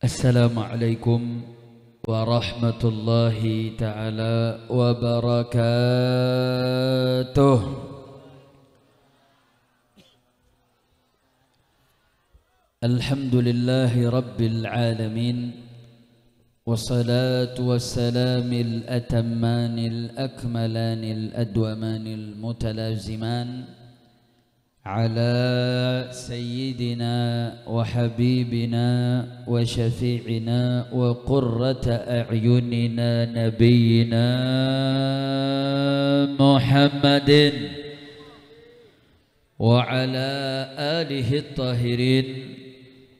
Assalamualaikum warahmatullahi ta'ala wabarakatuh. Alhamdulillahi rabbil alamin, wassalatu wassalamil atammanil akmalanil adwamanil mutalaziman على سيدنا وحبيبنا وشفيعنا وقرة أعيننا نبينا محمد وعلى آله الطاهرين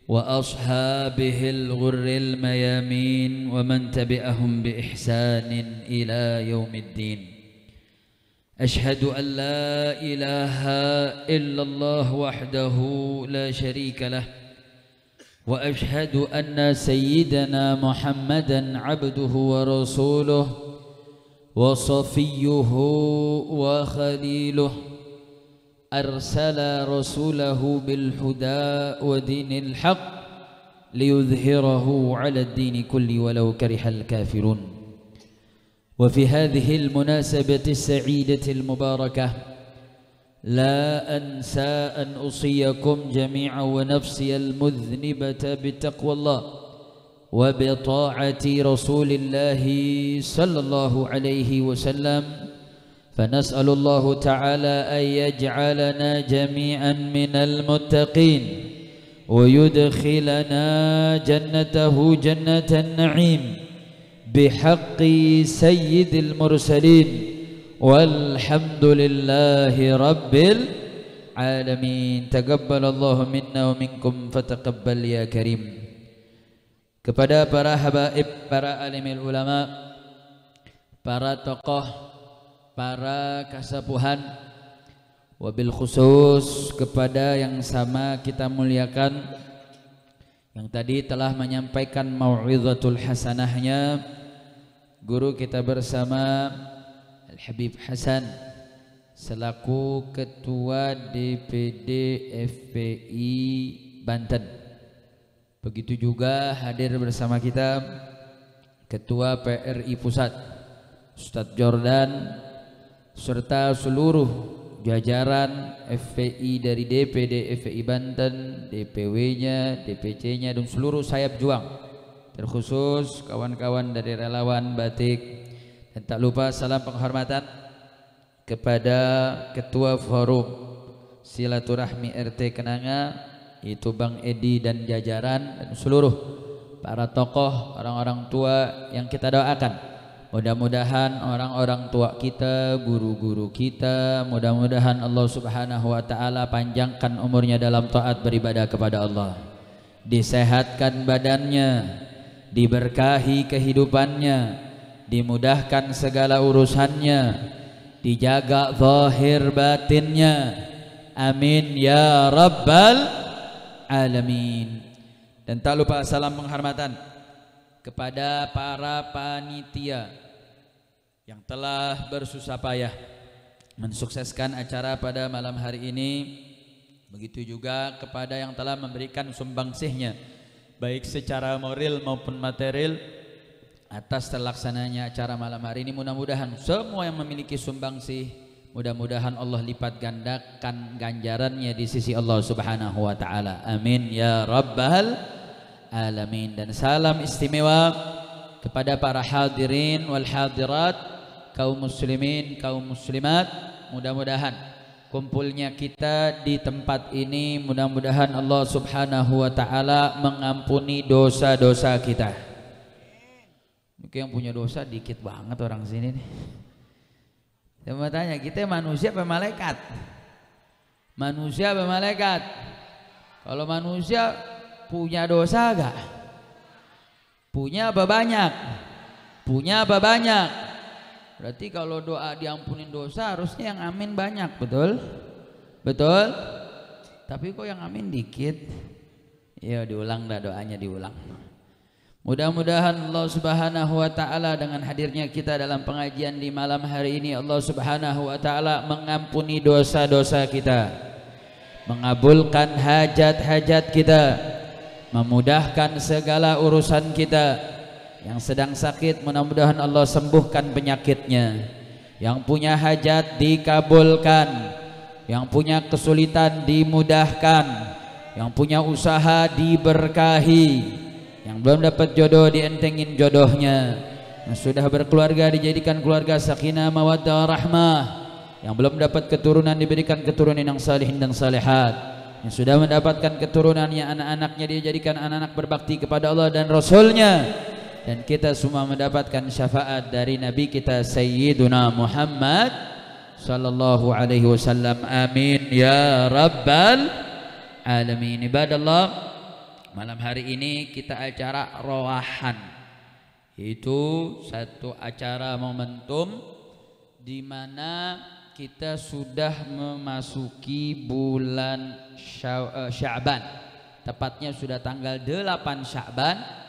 وأصحابه الغر الميامين ومن تبعهم بإحسان إلى يوم الدين. أشهد أن لا إله إلا الله وحده لا شريك له وأشهد أن سيدنا محمدا عبده ورسوله وصفيه وخليله أرسل رسوله بالهدى ودين الحق ليظهره على الدين كله ولو كره الكافرون. وفي هذه المناسبة السعيدة المباركة لا أنسى أن أوصيكم جميعا ونفسي المذنبة بتقوى الله وبطاعة رسول الله صلى الله عليه وسلم، فنسأل الله تعالى أن يجعلنا جميعا من المتقين ويدخلنا جنته جنة النعيم بحق سيد المرسلين والحمد لله رب العالمين. تقبل الله منا ومنكم فتقبل يا كريم. Kepada para habaib, para alimil ulama, para tokoh, para kasapuhan, wabil khusus kepada yang sama kita muliakan, yang tadi telah menyampaikan mau'izatul hasanahnya guru kita bersama Al-Habib Hasan selaku Ketua DPD FPI Banten. Begitu juga hadir bersama kita Ketua PRI Pusat Ustadz Jordan serta seluruh jajaran FPI dari DPD FPI Banten, DPW-nya, DPC-nya dan seluruh sayap juang, terkhusus kawan-kawan dari relawan batik, dan tak lupa salam penghormatan kepada Ketua Forum Silaturahmi RT Kenanga yaitu Bang Edi dan jajaran, dan seluruh para tokoh, orang-orang tua yang kita doakan. Mudah-mudahan orang-orang tua kita, guru-guru kita, mudah-mudahan Allah Subhanahu wa taala panjangkan umurnya dalam taat beribadah kepada Allah, disehatkan badannya, diberkahi kehidupannya, dimudahkan segala urusannya, dijaga zahir batinnya, amin ya rabbal alamin. Dan tak lupa salam penghormatan kepada para panitia yang telah bersusah payah mensukseskan acara pada malam hari ini. Begitu juga kepada yang telah memberikan sumbangsihnya baik secara moral maupun material atas terlaksananya acara malam hari ini. Mudah-mudahan semua yang memiliki sumbangsih, mudah-mudahan Allah lipat gandakan ganjarannya di sisi Allah Subhanahu wa taala, amin ya rabbal alamin. Dan salam istimewa kepada para hadirin wal hadirat, kaum muslimin, kaum muslimat. Mudah-mudahan kumpulnya kita di tempat ini, mudah-mudahan Allah Subhanahu wa taala mengampuni dosa-dosa kita. Mungkin yang punya dosa dikit banget orang sini nih. Saya mau tanya, kita manusia apa malaikat? Manusia apa malaikat? Kalau manusia punya dosa gak? Punya apa banyak? Punya apa banyak? Berarti kalau doa diampunin dosa harusnya yang amin banyak, betul? Betul? Tapi kok yang amin dikit? Ya diulang dah, doanya diulang. Mudah-mudahan Allah Subhanahu wa taala dengan hadirnya kita dalam pengajian di malam hari ini, Allah Subhanahu wa taala mengampuni dosa-dosa kita, mengabulkan hajat-hajat kita, memudahkan segala urusan kita. Yang sedang sakit mudah-mudahan Allah sembuhkan penyakitnya. Yang punya hajat dikabulkan. Yang punya kesulitan dimudahkan. Yang punya usaha diberkahi. Yang belum dapat jodoh dientengin jodohnya. Yang sudah berkeluarga dijadikan keluarga sakinah mawaddah rahmah. Yang belum dapat keturunan diberikan keturunan yang salihin dan salihat. Yang sudah mendapatkan keturunannya anak-anaknya dijadikan anak-anak berbakti kepada Allah dan Rasulnya. Dan kita semua mendapatkan syafaat dari Nabi kita Sayyiduna Muhammad sallallahu alaihi wasallam. Amin ya rabbal alamin. Ibadallah, malam hari ini kita acara rawahan. Itu satu acara momentum di mana kita sudah memasuki bulan Sya'ban. Tepatnya sudah tanggal 8 Sya'ban.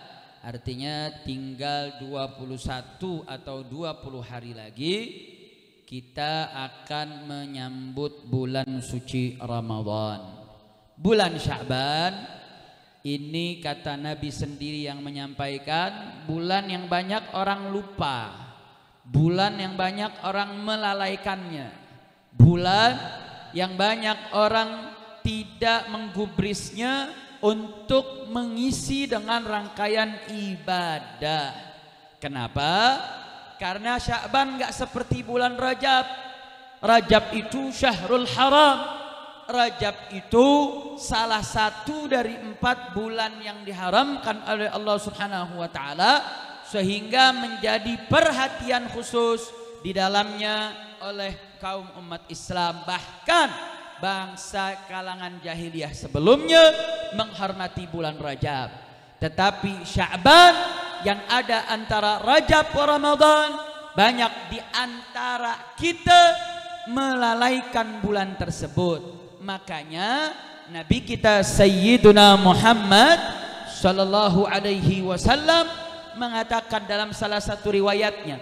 Artinya tinggal 21 atau 20 hari lagi kita akan menyambut bulan suci Ramadan. Bulan Sya'ban ini kata Nabi sendiri yang menyampaikan, bulan yang banyak orang lupa, bulan yang banyak orang melalaikannya, bulan yang banyak orang tidak menggubrisnya untuk mengisi dengan rangkaian ibadah. Kenapa? Karena Sya'ban gak seperti bulan Rajab. Rajab itu syahrul haram. Rajab itu salah satu dari 4 bulan yang diharamkan oleh Allah Subhanahu wa taala, sehingga menjadi perhatian khusus di dalamnya oleh kaum umat Islam. Bahkan bangsa kalangan jahiliyah sebelumnya menghormati bulan Rajab. Tetapi Sya'ban yang ada antara Rajab wa Ramadan, banyak di antara kita melalaikan bulan tersebut. Makanya Nabi kita Sayyiduna Muhammad sallallahu alaihi wasallam mengatakan dalam salah satu riwayatnya,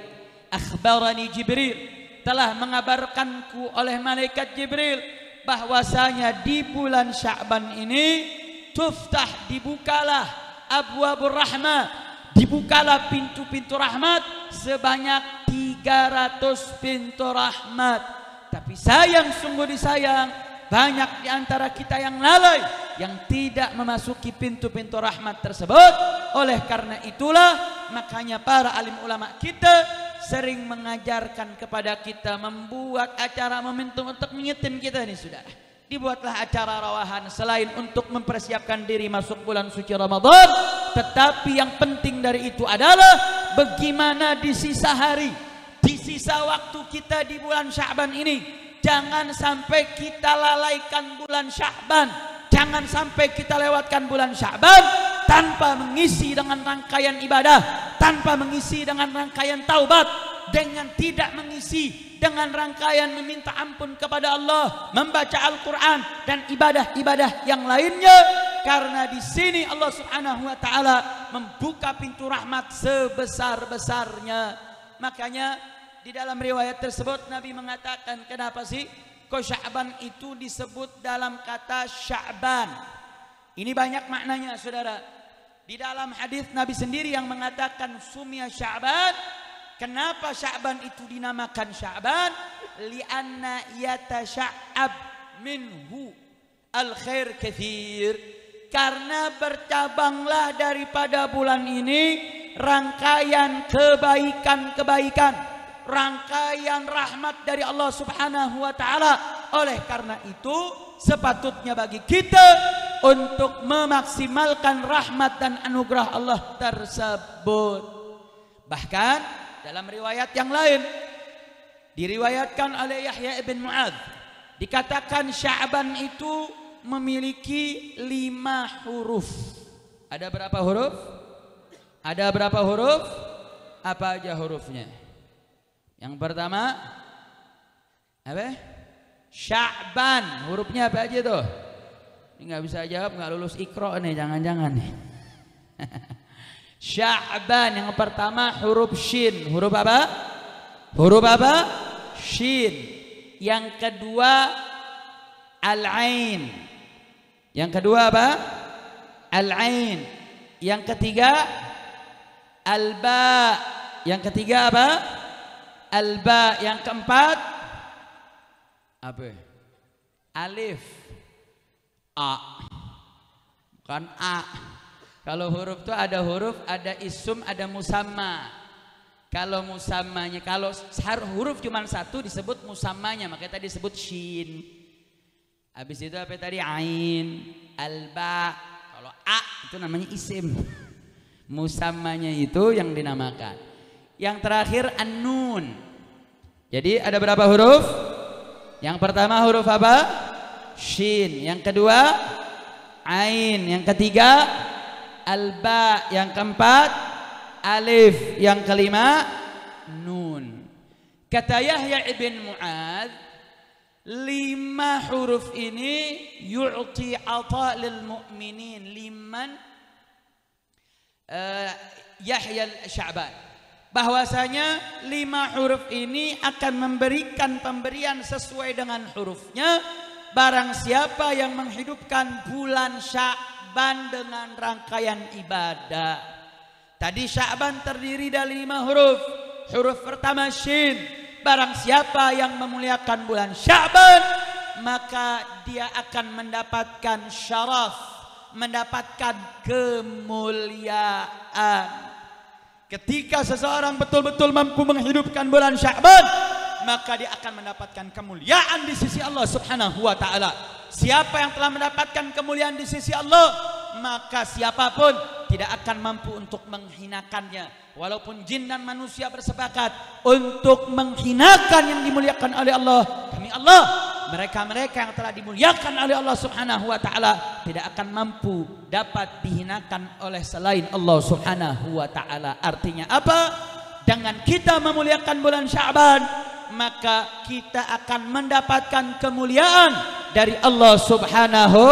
akhbarani Jibril, telah mengabarkanku oleh malaikat Jibril bahwasanya di bulan Sya'ban ini tuftah, dibukalah abwabur rahmah, dibukalah pintu-pintu rahmat sebanyak 300 pintu rahmat. Tapi sayang, sungguh disayang, banyak di antara kita yang lalai, yang tidak memasuki pintu-pintu rahmat tersebut. Oleh karena itulah makanya para alim ulama kita sering mengajarkan kepada kita membuat acara momentum untuk mengingetin kita ini, sudah dibuatlah acara rawahan selain untuk mempersiapkan diri masuk bulan suci Ramadan, tetapi yang penting dari itu adalah bagaimana di sisa hari, di sisa waktu kita di bulan Sya'ban ini, jangan sampai kita lalaikan bulan Sya'ban, jangan sampai kita lewatkan bulan Sya'ban tanpa mengisi dengan rangkaian ibadah, tanpa mengisi dengan rangkaian taubat, dengan tidak mengisi dengan rangkaian meminta ampun kepada Allah, membaca Al-Quran dan ibadah-ibadah yang lainnya. Karena di sini Allah Subhanahu wa taala membuka pintu rahmat sebesar-besarnya. Makanya di dalam riwayat tersebut Nabi mengatakan, kenapa sih kok Sya'ban itu disebut dalam kata Sya'ban? Ini banyak maknanya, saudara. Di dalam hadis Nabi sendiri yang mengatakan sumya Sya'ban. Kenapa Sya'ban itu dinamakan Sya'ban? Lianna yatasha'ab minhu al-khair katsir. Karena bercabanglah daripada bulan ini rangkaian kebaikan-kebaikan, rangkaian rahmat dari Allah Subhanahu wa taala. Oleh karena itu sepatutnya bagi kita untuk memaksimalkan rahmat dan anugerah Allah tersebut. Bahkan dalam riwayat yang lain diriwayatkan oleh Yahya ibn Mu'adz, dikatakan Sya'ban itu memiliki 5 huruf. Ada berapa huruf? Ada berapa huruf? Apa aja hurufnya? Yang pertama apa? Sya'ban. Hurufnya apa aja tuh? Ini nggak bisa jawab, nggak lulus Iqra nih, jangan-jangan nih. Sya'ban yang pertama huruf shin. Huruf apa? Huruf apa? Shin. Yang kedua al-ain. Yang kedua apa? Al-ain. Yang ketiga al-ba. Yang ketiga apa? Al-ba. Yang keempat apa? Alif. A. Bukan A. Kalau huruf itu ada huruf, ada ism, ada musamma. Kalau musammanya, kalau huruf cuma satu disebut musammanya, makanya tadi disebut shin. Habis itu apa tadi? Ain, alba. Kalau A itu namanya isim. Musammanya itu yang dinamakan. Yang terakhir an-nun. Jadi ada berapa huruf? Yang pertama huruf apa? Shin. Yang kedua ain. Yang ketiga alba. Yang keempat alif. Yang kelima nun. Kata Yahya ibn Mu'adz, 5 huruf ini yu'ti ata lil mu'minin liman Yahya al-Sya'ban, bahwasanya 5 huruf ini akan memberikan pemberian sesuai dengan hurufnya barang siapa yang menghidupkan bulan Sya'ban dengan rangkaian ibadah. Tadi Sya'ban terdiri dari 5 huruf. Huruf pertama shin. Barang siapa yang memuliakan bulan Sya'ban, maka dia akan mendapatkan syaraf, mendapatkan kemuliaan. Ketika seseorang betul-betul mampu menghidupkan bulan Sya'ban, maka dia akan mendapatkan kemuliaan di sisi Allah Subhanahu wa taala. Siapa yang telah mendapatkan kemuliaan di sisi Allah, maka siapapun tidak akan mampu untuk menghinakannya. Walaupun jin dan manusia bersepakat untuk menghinakan yang dimuliakan oleh Allah, demi Allah, mereka-mereka yang telah dimuliakan oleh Allah Subhanahu wa taala tidak akan mampu dapat dihinakan oleh selain Allah Subhanahu wa taala. Artinya apa? Dengan kita memuliakan bulan Sya'ban, maka kita akan mendapatkan kemuliaan dari Allah Subhanahu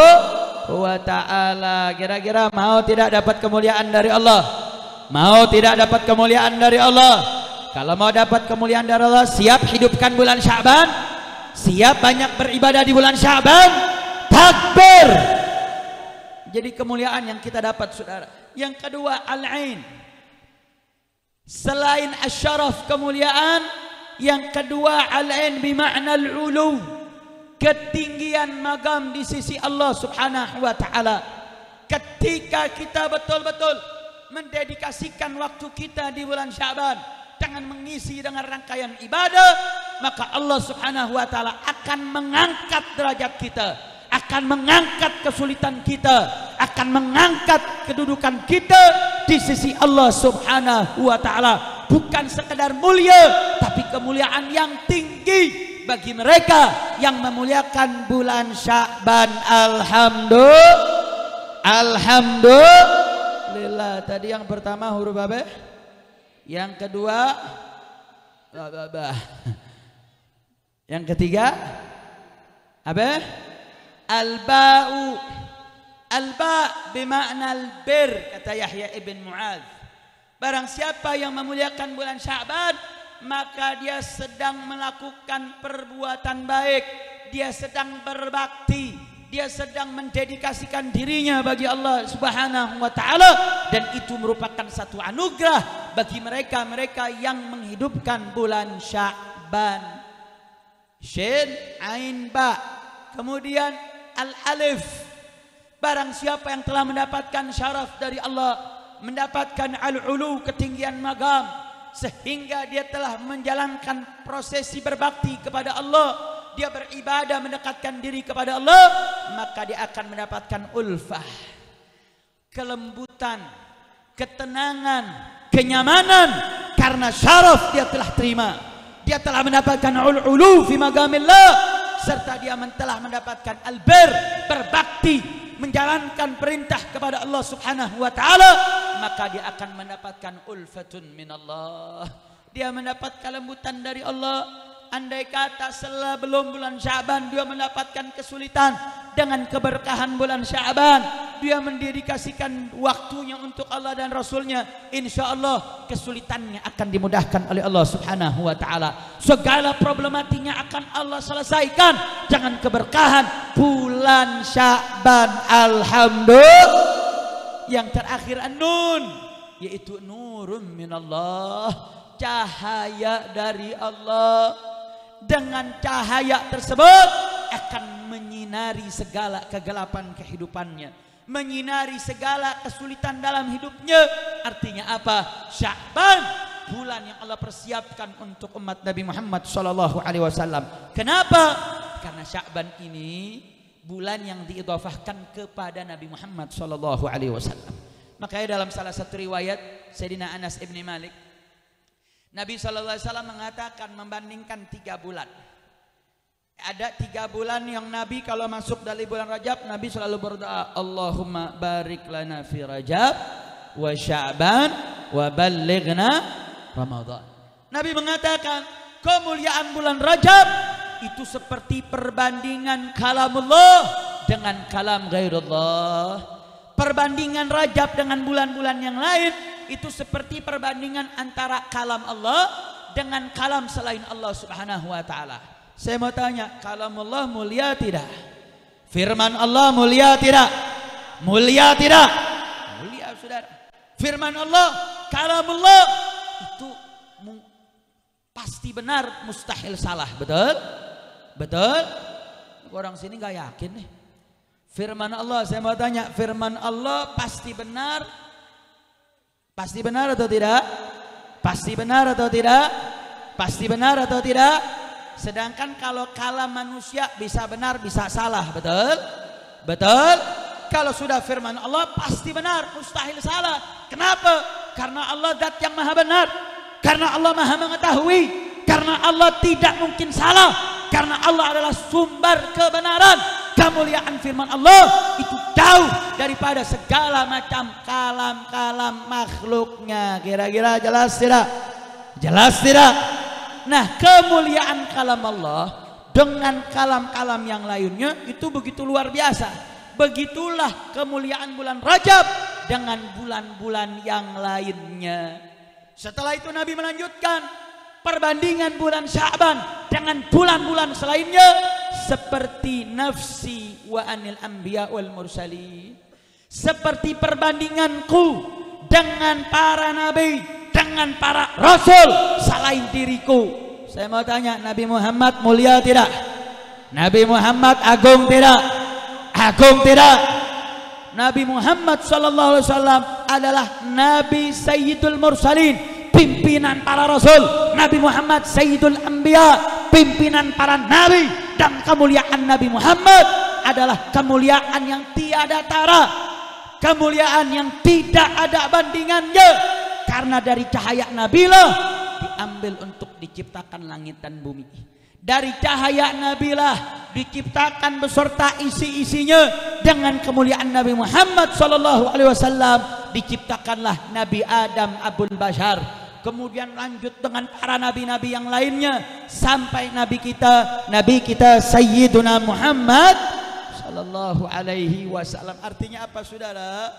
wa ta'ala. Kira-kira mau tidak dapat kemuliaan dari Allah? Mau tidak dapat kemuliaan dari Allah? Kalau mau dapat kemuliaan dari Allah, siap hidupkan bulan Sya'ban? Siap banyak beribadah di bulan Sya'ban? Takbir! Jadi kemuliaan yang kita dapat, saudara. Yang kedua, al-ain. Selain asyaraf kemuliaan, yang kedua al-ain bimakna al-ulu, ketinggian magam di sisi Allah Subhanahu wa taala. Ketika kita betul-betul mendedikasikan waktu kita di bulan Sya'ban dengan mengisi dengan rangkaian ibadah, maka Allah Subhanahu wa taala akan mengangkat derajat kita, akan mengangkat kesulitan kita, akan mengangkat kedudukan kita di sisi Allah Subhanahu wa taala. Bukan sekedar mulia, tapi kemuliaan yang tinggi bagi mereka yang memuliakan bulan Sya'ban. Alhamdulillah. Tadi yang pertama huruf apa? Yang kedua yang ketiga apa? Al-ba'u. Al-ba' bimakna al-bir, kata Yahya ibn Mu'adz. Barang siapa yang memuliakan bulan Sya'ban, maka dia sedang melakukan perbuatan baik, dia sedang berbakti, dia sedang mendedikasikan dirinya bagi Allah Subhanahu wa taala, dan itu merupakan satu anugerah bagi mereka-mereka yang menghidupkan bulan Sya'ban. Shin, ain, ba. Kemudian al-alif. Barang siapa yang telah mendapatkan syaraf dari Allah, mendapatkan al-ulu, ketinggian magam, sehingga dia telah menjalankan prosesi berbakti kepada Allah, dia beribadah mendekatkan diri kepada Allah, maka dia akan mendapatkan ulfah, kelembutan, ketenangan, kenyamanan, karena syaraf dia telah terima. Dia telah mendapatkan ul-ulu fi magamillah, serta dia telah mendapatkan al-bir, berbakti, menjalankan perintah kepada Allah Subhanahu wa taala, maka dia akan mendapatkan ulfatun minallah. Dia mendapat kelembutan dari Allah. Andai kata sebelum bulan Sya'ban dia mendapatkan kesulitan, dengan keberkahan bulan Sya'ban dia mendedikasikan waktunya untuk Allah dan Rasulnya, insya Allah kesulitannya akan dimudahkan oleh Allah Subhanahu wa ta'ala. Segala problematinya akan Allah selesaikan dengan keberkahan bulan Sya'ban. yang terakhir An-Nun, yaitu nurun minallah, cahaya dari Allah. Dengan cahaya tersebut akan menyinari segala kegelapan kehidupannya, menyinari segala kesulitan dalam hidupnya. Artinya apa? Sya'ban, bulan yang Allah persiapkan untuk umat Nabi Muhammad SAW. Kenapa? Karena Sya'ban ini bulan yang diidhafahkan kepada Nabi Muhammad SAW. Makanya dalam salah satu riwayat Sayyidina Anas ibn Malik, Nabi SAW mengatakan membandingkan 3 bulan. Ada 3 bulan yang Nabi kalau masuk dari bulan Rajab, Nabi selalu berdoa, Allahumma barik lana fi Rajab wa Sya'ban wa ballighna Ramadan. Nabi mengatakan kemuliaan bulan Rajab itu seperti perbandingan kalamullah dengan kalam ghairullah. Perbandingan Rajab dengan bulan-bulan yang lain itu seperti perbandingan antara kalam Allah dengan kalam selain Allah Subhanahu wa taala. Saya mau tanya, kalam Allah mulia tidak? Firman Allah mulia tidak? Mulia tidak? Mulia, Saudara. Firman Allah, kalam Allah itu pasti benar, mustahil salah. Betul? Betul? Orang sini nggak yakin nih. Firman Allah, saya mau tanya, firman Allah pasti benar? Pasti benar atau tidak? Pasti benar atau tidak? Pasti benar atau tidak? Sedangkan kalau kalam manusia bisa benar bisa salah. Betul? Betul? Kalau sudah firman Allah pasti benar, mustahil salah. Kenapa? Karena Allah zat yang maha benar, karena Allah maha mengetahui, karena Allah tidak mungkin salah, karena Allah adalah sumber kebenaran. Kemuliaan firman Allah itu jauh daripada segala macam kalam-kalam makhluknya. Kira-kira jelas tidak? Jelas tidak? Nah, kemuliaan kalam Allah dengan kalam-kalam yang lainnya itu begitu luar biasa. Begitulah kemuliaan bulan Rajab dengan bulan-bulan yang lainnya. Setelah itu Nabi melanjutkan perbandingan bulan Sya'ban dengan bulan-bulan selainnya seperti nafsi wa anil anbiya wal mursalin, seperti perbandinganku dengan para nabi, dengan para rasul selain diriku. Saya mau tanya, Nabi Muhammad mulia tidak? Nabi Muhammad agung tidak? Agung tidak? Nabi Muhammad SAW adalah Nabi Sayyidul Mursalin, pimpinan para rasul. Nabi Muhammad Sayyidul Anbiya, pimpinan para nabi. Dan kemuliaan Nabi Muhammad adalah kemuliaan yang tiada tara, kemuliaan yang tidak ada bandingannya. Karena dari cahaya Nabilah diambil untuk diciptakan langit dan bumi. Dari cahaya Nabilah diciptakan beserta isi-isinya. Dengan kemuliaan Nabi Muhammad SAW diciptakanlah Nabi Adam Abul Bashar. Kemudian lanjut dengan para nabi-nabi yang lainnya sampai nabi kita Sayyiduna Muhammad sallallahu alaihi wasallam. Artinya apa, Saudara?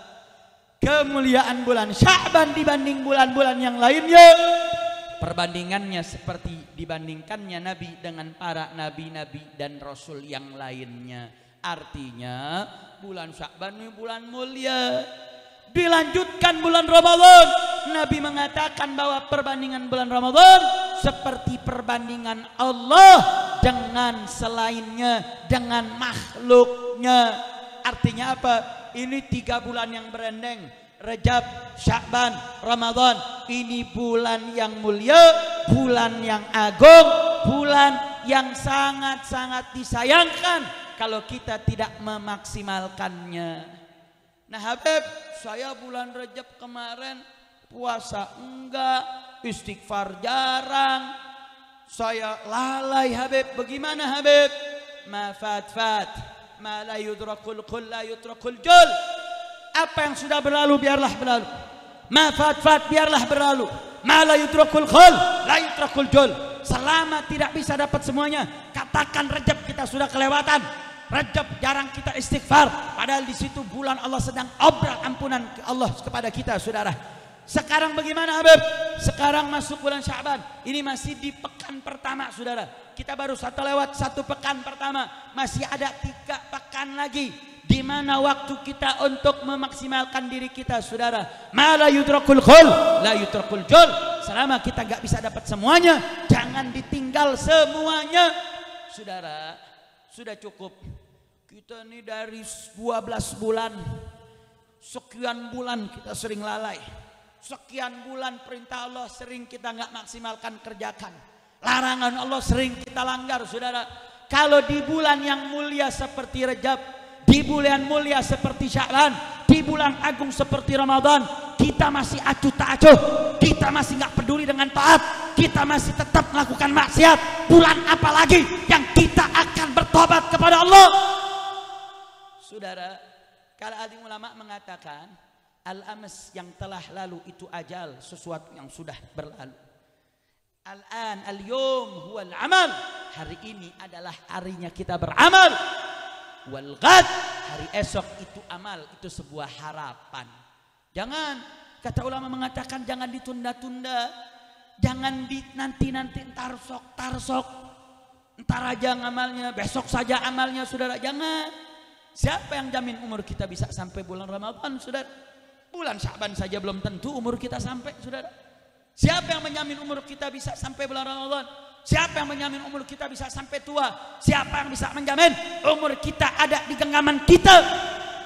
Kemuliaan bulan Sya'ban dibanding bulan-bulan yang lainnya, perbandingannya seperti dibandingkannya nabi dengan para nabi-nabi dan rasul yang lainnya. Artinya bulan Sya'ban ini bulan mulia. Dilanjutkan bulan Ramadan, Nabi mengatakan bahwa perbandingan bulan Ramadan seperti perbandingan Allah dengan selainnya, dengan makhluknya. Artinya apa? Ini 3 bulan yang berendeng, Rajab, Sya'ban, Ramadan. Ini bulan yang mulia, bulan yang agung, bulan yang sangat-sangat disayangkan kalau kita tidak memaksimalkannya. Nah, Habib, saya bulan Rajab kemarin puasa enggak, istighfar jarang, saya lalai Habib. Bagaimana Habib? Ma fat-fat, ma la yudrakul qul la yudrakul jul. Apa yang sudah berlalu biarlah berlalu. Ma fat-fat biarlah berlalu. Ma la yudrakul qul la yudrakul jul. Selama tidak bisa dapat semuanya, katakan Rajab kita sudah kelewatan. Rajab jarang kita istighfar, padahal di situ bulan Allah sedang obrak ampunan Allah kepada kita, Saudara. Sekarang bagaimana Habib? Sekarang masuk bulan Sya'ban, ini masih di pekan pertama, Saudara. Kita baru lewat 1 pekan pertama, masih ada 3 pekan lagi. Di mana waktu kita untuk memaksimalkan diri kita, saudara? Ma la yudrakul khul, la yudrakul jul. Selama kita nggak bisa dapat semuanya, jangan ditinggal semuanya. Saudara, sudah cukup. Kita ini dari 12 bulan, sekian bulan kita sering lalai. Sekian bulan perintah Allah sering kita nggak maksimalkan kerjakan. Larangan Allah sering kita langgar, saudara. Kalau di bulan yang mulia seperti Rajab, di bulan mulia seperti Sya'ban, di bulan agung seperti Ramadan, kita masih acuh tak acuh, kita masih nggak peduli dengan taat, kita masih tetap melakukan maksiat. Bulan apa lagi yang kita akan bertobat kepada Allah? Saudara, kalau alim ulama mengatakan al-ams yang telah lalu itu ajal, sesuatu yang sudah berlalu. Al-an, al-yum huwal amal. Hari ini adalah harinya kita beramal. Wal ghad, hari esok itu amal, itu sebuah harapan. Jangan, kata ulama mengatakan jangan ditunda-tunda. Jangan nanti entar sok, entar aja ngamalnya, besok saja amalnya, saudara. Jangan. Siapa yang jamin umur kita bisa sampai bulan Ramadan, saudara? Bulan Sya'ban saja belum tentu umur kita sampai, saudara. Siapa yang menjamin umur kita bisa sampai bulan Ramadan? Siapa yang menjamin umur kita bisa sampai tua? Siapa yang bisa menjamin umur kita ada di genggaman kita?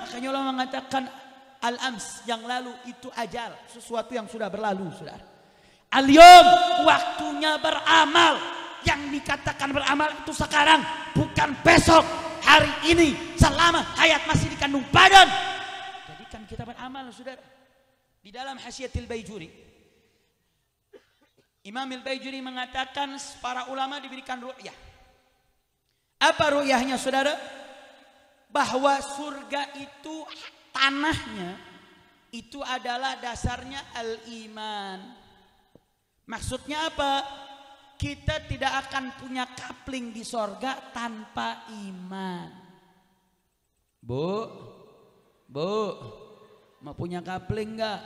Makanya ulama mengatakan al-ams yang lalu itu ajal, sesuatu yang sudah berlalu, saudara. Al-yum, waktunya beramal. Yang dikatakan beramal itu sekarang, bukan besok. Hari ini, selama hayat masih dikandung badan. Jadikan kita beramal, saudara. Di dalam Hasyiatil Baijuri, Imam Al-Baijuri mengatakan para ulama diberikan ru'yah. Apa ru'yahnya, saudara? Bahwa surga itu tanahnya itu adalah dasarnya al-iman. Maksudnya apa? Kita tidak akan punya kapling di sorga tanpa iman. Bu, mau punya kapling nggak?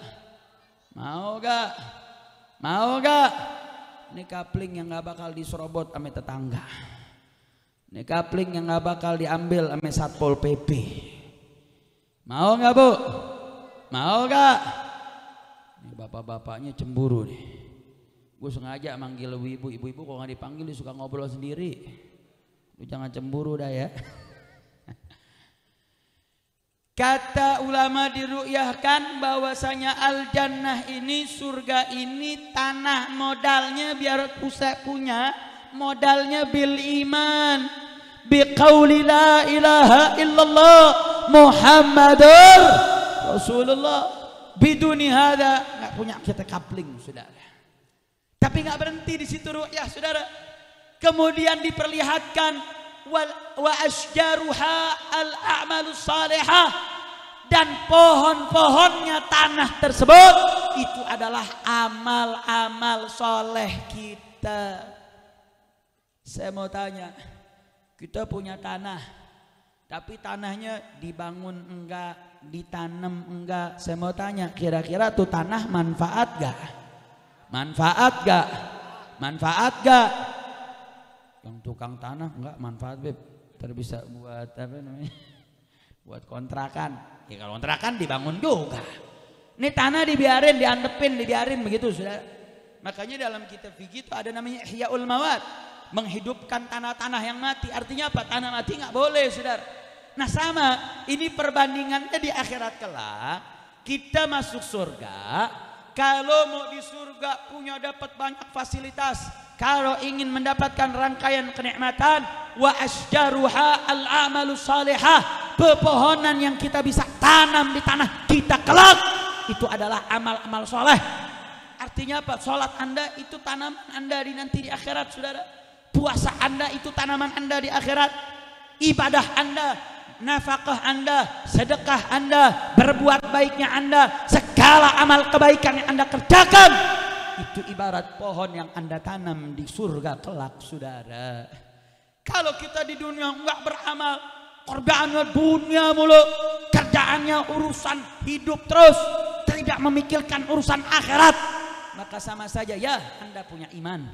Mau gak? Ini kapling yang nggak bakal diserobot sama tetangga. Ini kapling yang nggak bakal diambil sama Satpol PP. Mau nggak, Bu? Mau gak? Ini bapak-bapaknya cemburu nih. Gue sengaja manggil ibu-ibu kalau nggak dipanggil dia suka ngobrol sendiri. Lu jangan cemburu dah ya. Kata ulama diru'yahkan bahwasanya al-jannah ini, surga ini, tanah modalnya biar pusat punya, modalnya bil iman, biqauli la ilaha illallah Muhammadur Rasulullah. Biduni hada nggak punya kita kapling, saudara. Tapi nggak berhenti di situ ru'yah, saudara. Kemudian diperlihatkan wa asjaruha al-a'malus salihah, dan pohon-pohonnya tanah tersebut itu adalah amal-amal soleh kita. Saya mau tanya, kita punya tanah, tapi tanahnya dibangun enggak, ditanam enggak. Saya mau tanya, kira-kira tuh tanah manfaat gak? Manfaat gak? Yang tukang tanah enggak manfaat, Beb. Ntar bisa buat apa namanya? Buat kontrakan. Ya kalau kontrakan dibangun juga. Ini tanah dibiarin, diantepin, dibiarin begitu, saudara. Makanya dalam kitab fikih itu ada namanya Ihyaul Mawad, menghidupkan tanah-tanah yang mati. Artinya apa? Tanah mati nggak boleh, saudara. Nah sama, ini perbandingannya di akhirat kelak. Kita masuk surga. Kalau mau di surga punya dapat banyak fasilitas, kalau ingin mendapatkan rangkaian kenikmatan, wa asjaruha al-a'malus salihah, pepohonan yang kita bisa tanam di tanah kita kelak, itu adalah amal-amal soleh. Artinya apa? Sholat Anda itu tanaman Anda nanti di akhirat, saudara. Puasa Anda itu tanaman Anda di akhirat. Ibadah Anda, nafkah Anda, sedekah Anda, berbuat baiknya Anda, segala amal kebaikan yang Anda kerjakan, itu ibarat pohon yang Anda tanam di surga kelak, saudara. Kalau kita di dunia enggak beramal, kerjaannya dunia mulu, kerjaannya urusan hidup terus, tidak memikirkan urusan akhirat, maka sama saja ya Anda punya iman,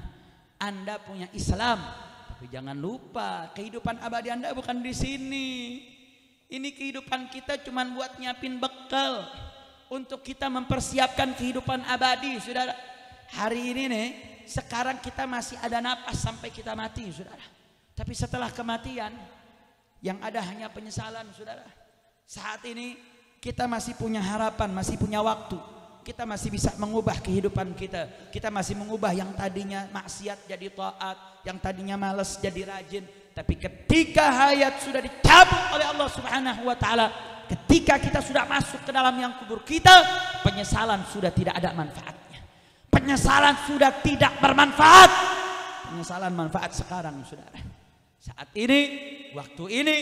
Anda punya Islam, tapi jangan lupa kehidupan abadi Anda bukan di sini. Ini kehidupan kita cuma buat nyiapin bekal untuk kita mempersiapkan kehidupan abadi, saudara. Hari ini nih, sekarang kita masih ada napas sampai kita mati, saudara. Tapi setelah kematian, yang ada hanya penyesalan, saudara. Saat ini kita masih punya harapan, masih punya waktu. Kita masih bisa mengubah kehidupan kita. Kita masih mengubah yang tadinya maksiat jadi taat, yang tadinya malas jadi rajin. Tapi ketika hayat sudah dicabut oleh Allah Subhanahu wa taala, ketika kita sudah masuk ke dalam yang kubur kita, penyesalan sudah tidak ada manfaatnya. Penyesalan sudah tidak bermanfaat. Penyesalan manfaat sekarang, saudara. Saat ini, waktu ini,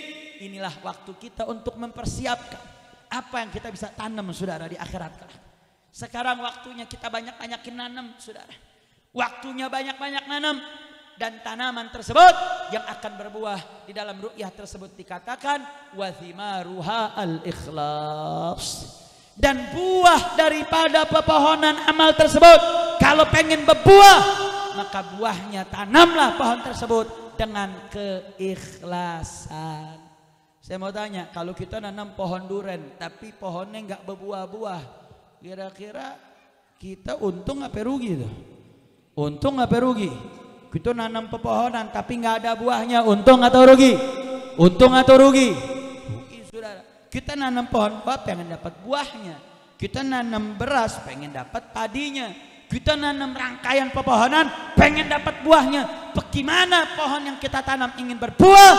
inilah waktu kita untuk mempersiapkan apa yang kita bisa tanam, saudara, di akhirat kelak. Sekarang waktunya kita banyak-banyakin nanam, saudara. Waktunya banyak-banyak nanam. Dan tanaman tersebut yang akan berbuah di dalam ru'yah tersebut dikatakan wa thimaruha al-ikhlas. Dan buah daripada pepohonan amal tersebut, kalau pengen berbuah, maka buahnya tanamlah pohon tersebut dengan keikhlasan. Saya mau tanya, kalau kita nanam pohon duren tapi pohonnya nggak berbuah-buah, kira-kira kita untung apa rugi tuh? Untung apa rugi? Kita nanam pepohonan tapi nggak ada buahnya, untung atau rugi? Untung atau rugi? Rugi, saudara. Kita nanam pohon buah pengen dapat buahnya. Kita nanam beras pengen dapat padinya. Kita nanam rangkaian pepohonan pengen dapat buahnya. Bagaimana pohon yang kita tanam ingin berbuah?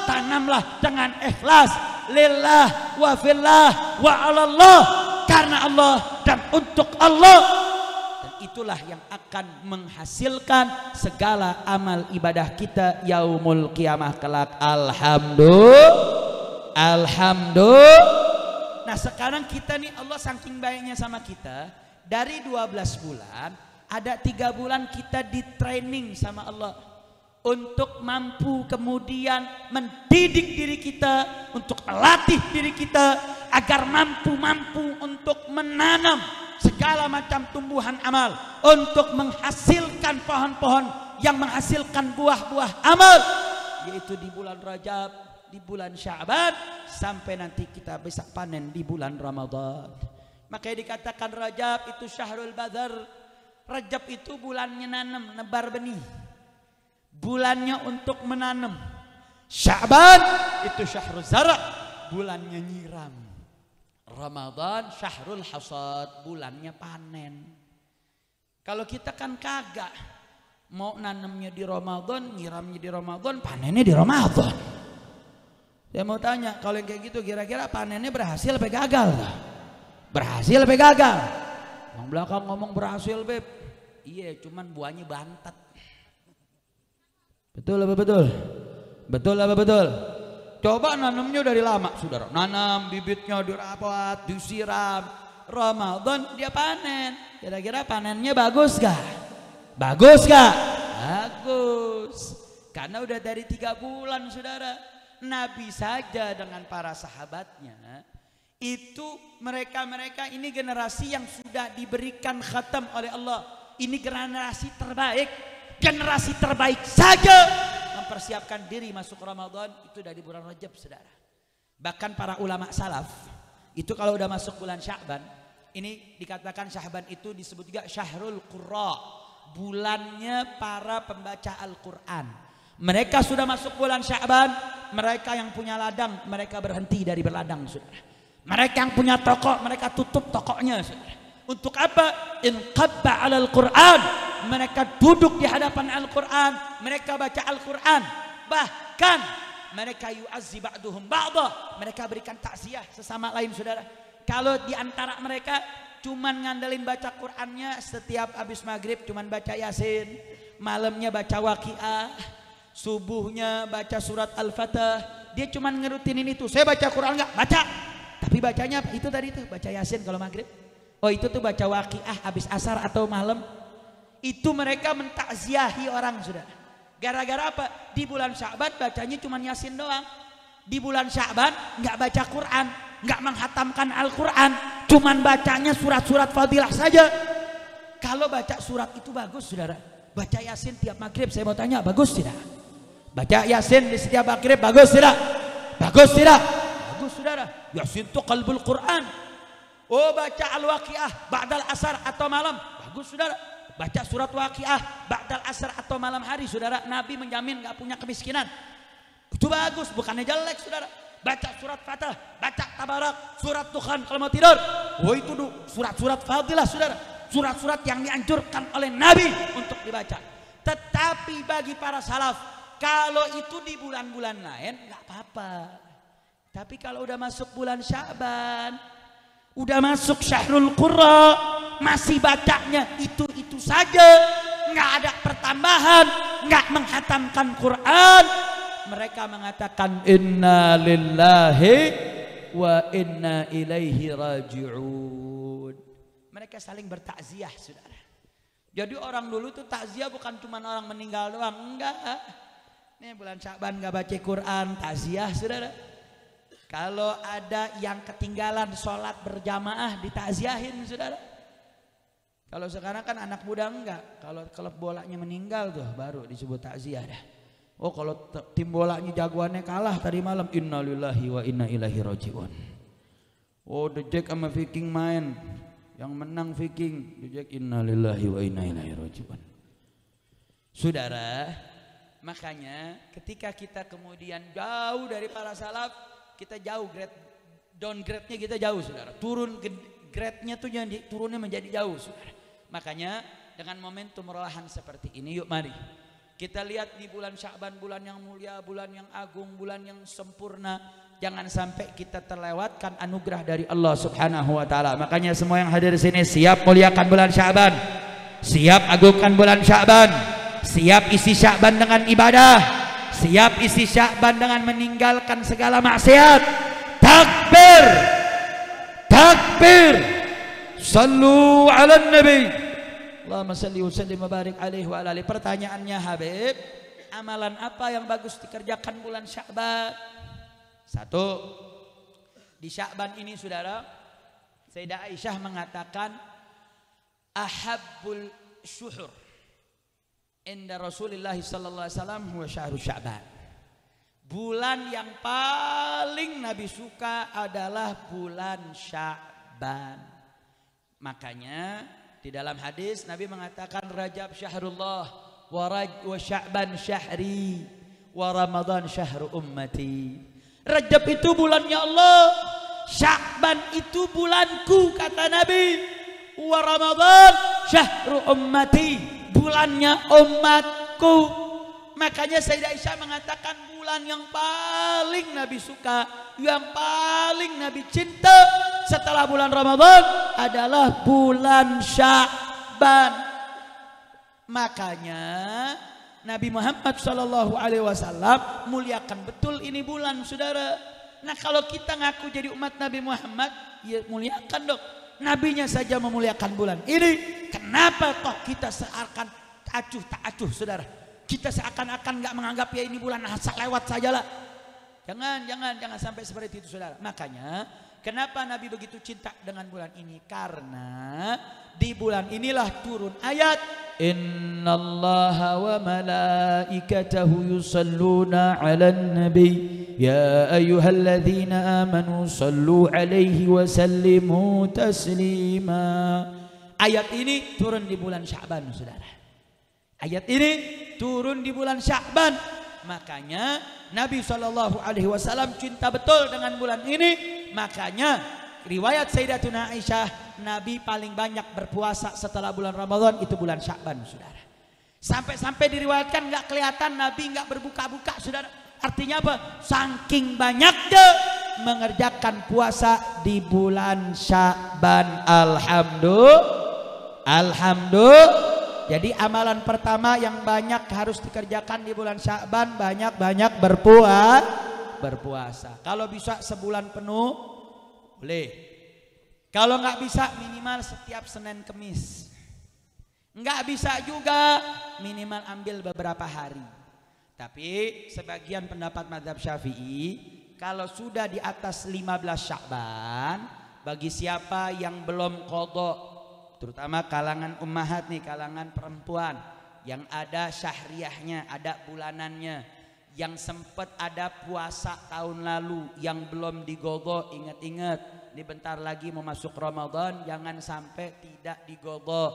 Tanamlah dengan ikhlas, lillah wa fillah wa alallah, karena Allah dan untuk Allah. Itulah yang akan menghasilkan segala amal ibadah kita yaumul qiyamah kelak. Alhamdulillah. Nah sekarang kita nih, Allah saking baiknya sama kita, dari 12 bulan ada 3 bulan kita di training sama Allah untuk mampu kemudian mendidik diri kita, untuk melatih diri kita agar mampu untuk menanam segala macam tumbuhan amal, untuk menghasilkan pohon-pohon yang menghasilkan buah-buah amal, yaitu di bulan Rajab, di bulan Sya'ban, sampai nanti kita bisa panen di bulan Ramadan. Makanya dikatakan Rajab itu syahrul badar. Rajab itu bulannya nanam, nebar benih, bulannya untuk menanam. Sya'ban itu syahrul zara', bulannya nyiram. Ramadan syahrul hasad, bulannya panen. Kalau kita kan kagak, mau nanamnya di Ramadan, nyiramnya di Ramadan, panennya di Ramadan. Saya mau tanya, kalau yang kayak gitu kira-kira panennya berhasil apa gagal? Berhasil apa gagal? Yang belakang ngomong berhasil, Beb. Iya, cuman buahnya bantet. Betul apa betul? Betul apa betul? Coba nanamnya dari lama, saudara. Nanam, bibitnya dirawat, disiram. Ramadan dia panen. Kira-kira panennya bagus gak? Bagus gak? Bagus. Karena udah dari 3 bulan, saudara. Nabi saja dengan para sahabatnya, itu mereka ini generasi yang sudah diberikan khatam oleh Allah. Ini generasi terbaik. Generasi terbaik saja mempersiapkan diri masuk Ramadan itu dari bulan Rajab, saudara. Bahkan para ulama salaf itu kalau udah masuk bulan Sya'ban, ini dikatakan Sya'ban itu disebut juga syahrul qurra, bulannya para pembaca Al-Quran. Mereka sudah masuk bulan Sya'ban, mereka yang punya ladang mereka berhenti dari berladang, saudara. Mereka yang punya toko mereka tutup tokonya, saudara. Untuk apa? Inqabba 'alal Qur'an. Mereka duduk di hadapan Al-Quran, mereka baca Al-Quran, bahkan mereka yu'azzi ba'duhum ba'da, mereka berikan takziah sesama lain, saudara. Kalau di antara mereka cuman ngandelin baca Qurannya, setiap habis maghrib cuman baca Yasin, malamnya baca Waqiah, subuhnya baca surat Al-Fatah, dia cuman ngerutin ini tuh. Saya baca Quran enggak? Baca. Tapi bacanya itu tadi tuh, baca Yasin kalau maghrib. Oh itu tuh baca Waqiah habis asar atau malam. Itu mereka mentakziahi orang, saudara. Gara-gara apa? Di bulan Sya'ban bacanya cuma Yasin doang. Di bulan Sya'ban nggak baca Quran, nggak menghatamkan Al-Quran, cuman bacanya surat-surat fadilah saja. Kalau baca surat itu bagus, saudara. Baca Yasin tiap maghrib, saya mau tanya, bagus tidak? Baca Yasin di setiap maghrib bagus tidak? Bagus tidak? bagus saudara. Yasin itu qalbul Quran. Oh baca Al-Waqiah ba'dal asar atau malam, bagus saudara. Baca surat Waqiah ba'dal asar atau malam hari saudara. Nabi menjamin gak punya kemiskinan. Itu bagus, bukannya jelek saudara. Baca surat Fatah, baca Tabarak, surat Tuhan kalau mau tidur. Oh itu surat-surat fadilah saudara. Surat-surat yang dianjurkan oleh Nabi untuk dibaca. Tetapi bagi para salaf, kalau itu di bulan-bulan lain gak apa-apa. Tapi kalau udah masuk bulan Sya'ban, udah masuk Syahrul Qurra, masih bacanya itu saja, nggak ada pertambahan, nggak menghatamkan Quran. Mereka mengatakan inna lillahi wa inna ilaihi raji'un. Mereka saling bertakziah saudara. Jadi orang dulu tuh takziah bukan cuma orang meninggal doang, enggak. Nih bulan Sya'ban nggak baca Quran, takziah saudara. Kalau ada yang ketinggalan sholat berjamaah ditakziahin saudara. Kalau sekarang kan anak muda enggak. Kalau klub bolanya meninggal tuh baru disebut takziah dah. Oh kalau tim bolanya jagoannya kalah tadi malam, innalillahi wa inna ilaihi raji'un. Oh The Jack sama Viking main, yang menang Viking, The Jack innalillahi wa inna ilaihi raji'un. Saudara, makanya ketika kita kemudian jauh dari para salaf, kita jauh downgrade-nya kita jauh saudara. Turun grade-nya tuh jadi turunnya menjadi jauh saudara. Makanya dengan momentum relahan seperti ini, yuk mari kita lihat di bulan Sya'ban, bulan yang mulia, bulan yang agung, bulan yang sempurna. Jangan sampai kita terlewatkan anugerah dari Allah Subhanahu wa taala. Makanya semua yang hadir di sini siap muliakan bulan Sya'ban. Siap agungkan bulan Sya'ban. Siap isi Sya'ban dengan ibadah. Siap isi Sya'ban dengan meninggalkan segala maksiat. Takbir, takbir. Sallu ala nabi. Allahumma salli wa sallim wa barik alaihi wa ala alihi. Pertanyaannya Habib, amalan apa yang bagus dikerjakan bulan Sya'ban? Satu, di Sya'ban ini saudara, Sayyidah Aisyah mengatakan ahabbul syuhur inda Rasulullah sallallahu alaihi wasallam huwa syahrul Sya'ban. Bulan yang paling Nabi suka adalah bulan Sya'ban. Makanya di dalam hadis Nabi mengatakan Rajab syahrullah wa Sya'ban syahri wa Ramadan syahru ummati. Rajab itu bulannya Allah, Sya'ban itu bulanku kata Nabi, wa Ramadan syahru ummati, bulannya umatku. Makanya Sayyidah Aisyah mengatakan bulan yang paling Nabi suka, yang paling Nabi cinta setelah bulan Ramadan adalah bulan Sya'ban. Makanya Nabi Muhammad SAW muliakan betul ini bulan saudara. Nah kalau kita ngaku jadi umat Nabi Muhammad, ya muliakan dong. Nabinya saja memuliakan bulan ini, kenapa kok kita seakan acuh tak acuh saudara? Kita seakan-akan nggak menganggap ya ini bulan asal lewat sajalah. Jangan sampai seperti itu saudara. Makanya kenapa Nabi begitu cinta dengan bulan ini? Karena di bulan inilah turun ayat innallaha wa malaikatahu yusalluna 'alan nabi ya ayyuhalladzina amanu sallu 'alaihi wa sallimu taslima. Ayat ini turun di bulan Sya'ban saudara. Ayat ini turun di bulan Sya'ban. Makanya Nabi SAW cinta betul dengan bulan ini. Makanya riwayat Sayyidatuna Aisyah, Nabi paling banyak berpuasa setelah bulan Ramadan itu bulan Sya'ban saudara. Sampai-sampai diriwayatkan nggak kelihatan Nabi nggak berbuka-buka saudara. Artinya apa? Saking banyaknya mengerjakan puasa di bulan Sya'ban. Alhamdulillah. Jadi amalan pertama yang banyak harus dikerjakan di bulan Sya'ban, banyak-banyak berpuasa. Kalau bisa sebulan penuh boleh. Kalau nggak bisa minimal setiap Senin Kemis. Nggak bisa juga minimal ambil beberapa hari. Tapi sebagian pendapat mazhab Syafi'i, kalau sudah di atas 15 Sya'ban, bagi siapa yang belum qadha, terutama kalangan ummahat nih, kalangan perempuan yang ada syahriyahnya, ada bulanannya, Yang sempat ada puasa tahun lalu yang belum digogo, ingat-ingat, ini bentar lagi mau masuk Ramadan, jangan sampai tidak digogo.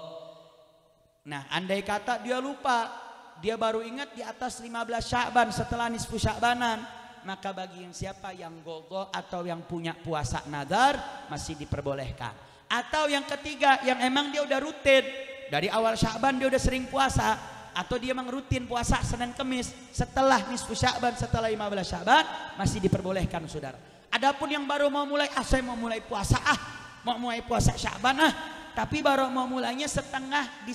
Nah, andai kata dia lupa, dia baru ingat di atas 15 Sya'ban setelah nisfu Sya'banan, maka bagi yang siapa yang gogo atau yang punya puasa nadar masih diperbolehkan. Atau yang ketiga, yang emang dia udah rutin dari awal Sya'ban, dia udah sering puasa, atau dia memang rutin puasa Senin Kemis setelah nisfu Sya'ban, setelah 15 Sya'ban, masih diperbolehkan saudara. Adapun yang baru mau mulai, saya mau mulai puasa mau mulai puasa Sya'ban tapi baru mau mulainya setengah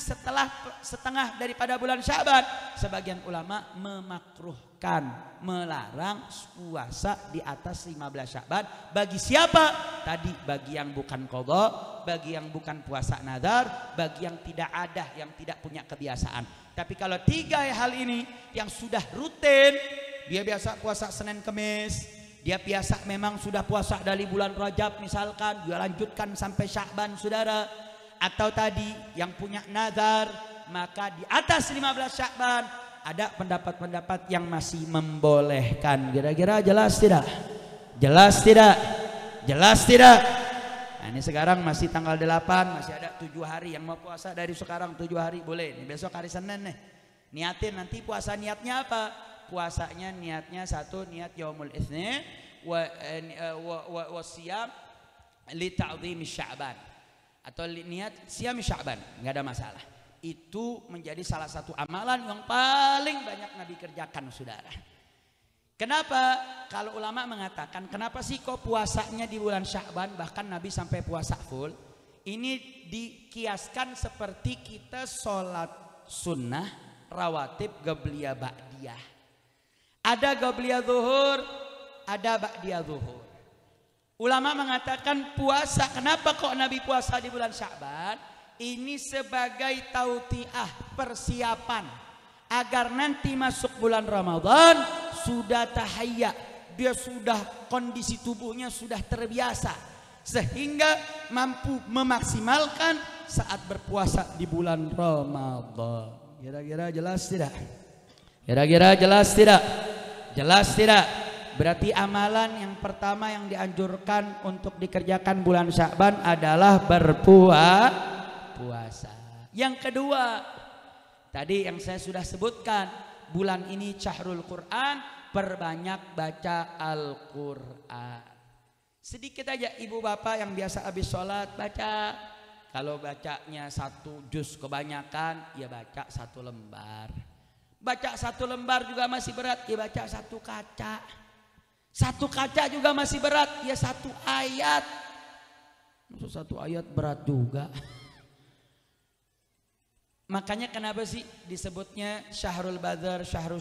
daripada bulan Sya'ban, sebagian ulama memakruhkan, melarang puasa di atas 15 Sya'ban. Bagi siapa? Tadi bagi yang bukan qadha, bagi yang bukan puasa nadar, bagi yang tidak ada, yang tidak punya kebiasaan. Tapi kalau tiga hal ini yang sudah rutin, dia biasa puasa Senin Kemis, dia biasa memang sudah puasa dari bulan Rajab misalkan, dia lanjutkan sampai Sya'ban saudara. Atau tadi yang punya nazar, maka di atas 15 Sya'ban ada pendapat-pendapat yang masih membolehkan. Kira-kira jelas tidak? Jelas tidak? Jelas tidak? Nah, ini sekarang masih tanggal 8, masih ada 7 hari yang mau puasa dari sekarang 7 hari boleh. Ini besok hari Senin nih. Niatin nanti puasa, niatnya apa? Puasanya niatnya satu, niat yaumul itsnin wa siyam li ta'dhim Sya'ban, atau niat siyam Sya'ban, enggak ada masalah. Itu menjadi salah satu amalan yang paling banyak Nabi kerjakan saudara. Kenapa? Kalau ulama mengatakan kenapa sih kok puasanya di bulan Sya'ban, bahkan Nabi sampai puasa full. Ini dikiaskan seperti kita sholat sunnah rawatib qabliyah ba'diyah. Ada qabliyah zuhur, ada ba'diyah zuhur. Ulama mengatakan puasa, kenapa kok Nabi puasa di bulan Sya'ban? Ini sebagai tautiah, persiapan agar nanti masuk bulan Ramadan sudah tahayya, dia sudah kondisi tubuhnya sudah terbiasa sehingga mampu memaksimalkan saat berpuasa di bulan Ramadan. Kira-kira jelas tidak? Kira-kira jelas tidak? Jelas tidak? Berarti amalan yang pertama yang dianjurkan untuk dikerjakan bulan Sya'ban adalah berpuasa. Yang kedua, tadi yang saya sudah sebutkan, bulan ini Syahrul Quran, perbanyak baca Al-Quran. Sedikit aja ibu bapak yang biasa habis sholat baca. Kalau bacanya 1 juz kebanyakan, ya baca 1 lembar. Baca 1 lembar juga masih berat, ya baca 1 kaca. 1 kaca juga masih berat, ya 1 ayat. Maksud 1 ayat berat juga. Makanya kenapa sih disebutnya Syahrul Badar, Syahrul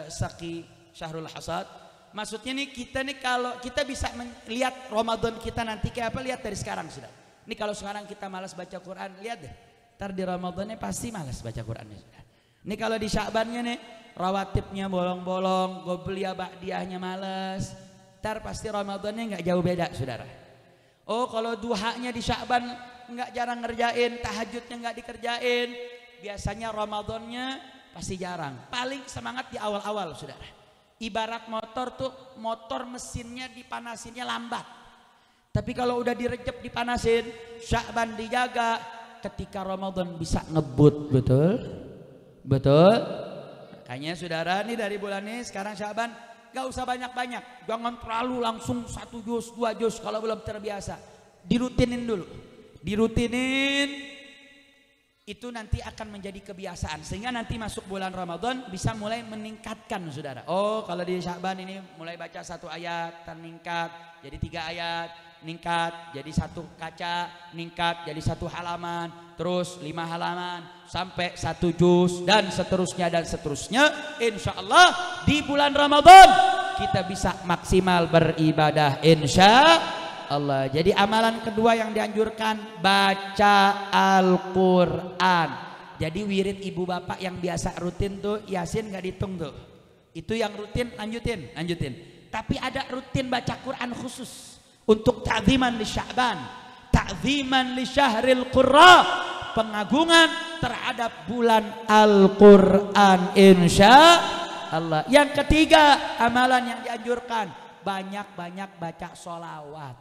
Saqi, Syahrul Hasad? Maksudnya nih kita nih kalau kita bisa melihat Ramadan kita nanti kayak apa, lihat dari sekarang sudah. Ini kalau sekarang kita malas baca Quran, lihat deh. Ntar di Ramadannya pasti malas baca Qurannya sudah. Ini kalau di Sya'bannya nih rawatibnya bolong-bolong, qobliyah ba'diyahnya malas. Ntar pasti Ramadannya nggak jauh beda saudara. Oh kalau duhanya di Sya'ban nggak jarang ngerjain, tahajudnya nggak dikerjain, biasanya Ramadannya pasti jarang. Paling semangat di awal-awal saudara. Ibarat motor tuh, motor mesinnya dipanasinnya lambat, tapi kalau udah direjep dipanasin, Sya'ban dijaga, ketika Ramadan bisa ngebut. Betul? Betul? Makanya saudara nih dari bulan ini sekarang Sya'ban gak usah banyak-banyak, jangan terlalu langsung 1 juz 2 juz kalau belum terbiasa. Dirutinin dulu, dirutinin, itu nanti akan menjadi kebiasaan sehingga nanti masuk bulan Ramadan bisa mulai meningkatkan saudara. Oh kalau di Sya'ban ini mulai baca 1 ayat meningkat jadi 3 ayat, ningkat jadi 1 kaca, ningkat jadi 1 halaman, terus 5 halaman sampai 1 juz dan seterusnya dan seterusnya. Insya Allah di bulan Ramadan kita bisa maksimal beribadah insya Allah. Jadi amalan kedua yang dianjurkan baca Al-Quran. Jadi wirid ibu bapak yang biasa rutin tuh Yasin gak dihitung tuh. Itu yang rutin lanjutin. Tapi ada rutin baca Quran khusus untuk ta'ziman li Sya'ban, ta'ziman li Syahril Qurra, pengagungan terhadap bulan Al-Quran insya Allah. Yang ketiga, amalan yang dianjurkan, banyak-banyak baca sholawat.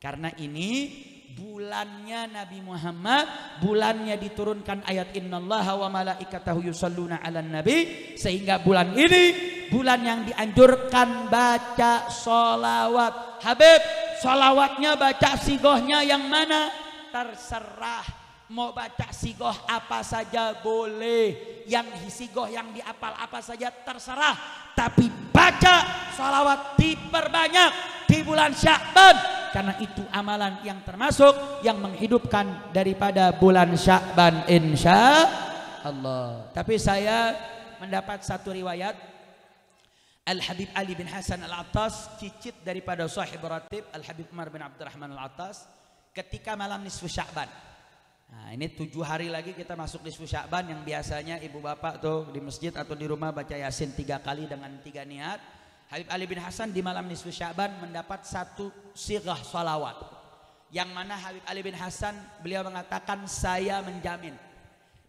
Karena ini bulannya Nabi Muhammad, bulannya diturunkan ayat innallaha wa malaikatahu yusholluna 'alan nabi, sehingga bulan ini bulan yang dianjurkan baca sholawat. Habib, sholawatnya baca sigohnya yang mana? Terserah. Mau baca sigoh apa saja boleh, yang sigoh yang diapal apa saja terserah, tapi baca sholawat diperbanyak di bulan Sya'ban, karena itu amalan yang termasuk yang menghidupkan daripada bulan Sya'ban insya Allah. Tapi saya mendapat satu riwayat Al-Habib Ali bin Hasan Al-Attas, cicit daripada sahib ratib Al-Habib Umar bin Abdurrahman Al-Attas, ketika malam nisfu Sya'ban. Nah, ini 7 hari lagi kita masuk nisfu Sya'ban, yang biasanya ibu bapak tuh di masjid atau di rumah baca Yasin 3 kali dengan 3 niat. Habib Ali bin Hasan di malam nisfu Sya'ban mendapat satu sighah salawat, yang mana Habib Ali bin Hasan beliau mengatakan, saya menjamin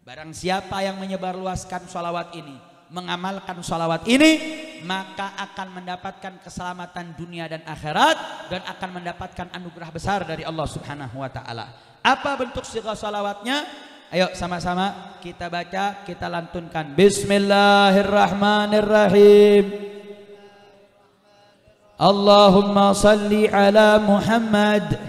barang siapa yang menyebarluaskan salawat ini, mengamalkan salawat ini, maka akan mendapatkan keselamatan dunia dan akhirat, dan akan mendapatkan anugerah besar dari Allah Subhanahu wa ta'ala. Apa bentuk sighah salawatnya? Ayo sama-sama kita baca, kita lantunkan. Bismillahirrahmanirrahim. Allahumma salli ala Muhammad.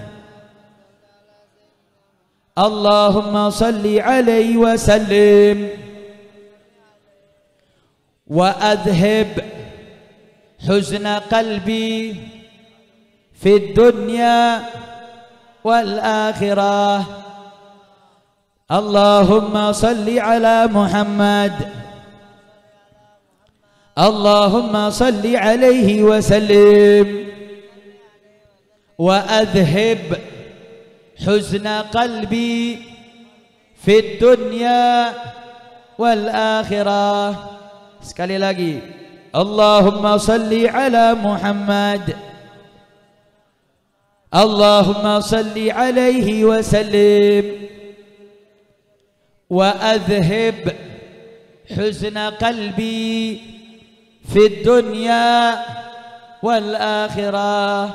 Allahumma salli alaihi wa sallim. Wa adhib huzna qalbi fid dunya wal akhirah. Allahumma salli ala Muhammad. Allahumma salli alaihi wa sallim. Wa adhib huzna qalbi fid dunya wal akhirah. Sekali lagi. Allahumma salli ala Muhammad. Allahumma salli alaihi wa sallim. Wa adhib huzna qalbi fid dunya wal akhirah.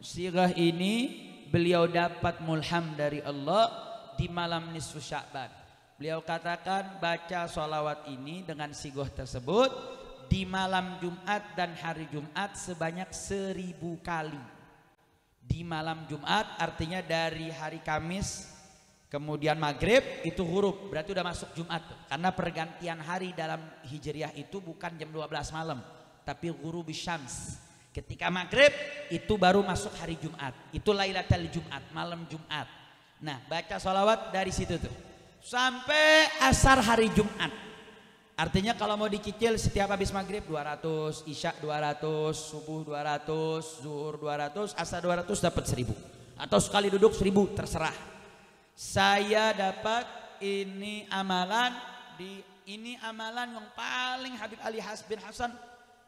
Sighah ini beliau dapat mulham dari Allah di malam nisfu Sya'ban. Beliau katakan baca sholawat ini dengan sighah tersebut di malam Jumat dan hari Jumat sebanyak 1000 kali. Di malam Jumat artinya dari hari Kamis kemudian maghrib itu huruf, berarti udah masuk Jumat. Karena pergantian hari dalam Hijriah itu bukan jam 12 malam, tapi ghurubus syams. Ketika maghrib itu baru masuk hari Jumat, itu Lailatul Jumat, malam Jumat. Nah, baca sholawat dari situ tuh sampai asar hari Jumat. Artinya kalau mau dicicil setiap habis maghrib 200, isya 200, subuh 200, zuhur 200, asar 200 dapat 1000. Atau sekali duduk 1000, terserah. Saya dapat ini amalan yang paling Habib Ali bin Hasan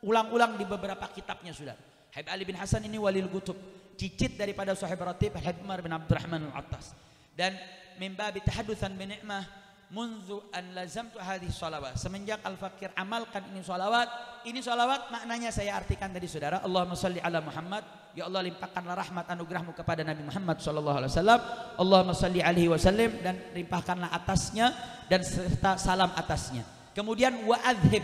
ulang-ulang di beberapa kitabnya sudah. Habib Ali bin Hasan ini walil kutub, cicit daripada sahib ratib Habib Umar bin Abdurrahman Al-Attas. Dan mimba bitahadutsan bi ni'mah munzu an lazamtu hadhihi sholawat, semenjak Al-Fakir amalkan ini sholawat maknanya saya artikan tadi saudara. Allahumma sholli ala Muhammad, ya Allah limpahkanlah rahmat anugerahmu kepada Nabi Muhammad sallallahu alaihi wasallam. Allahumma sholli alaihi wasallim, dan limpahkanlah atasnya dan serta salam atasnya. Kemudian wa adhib,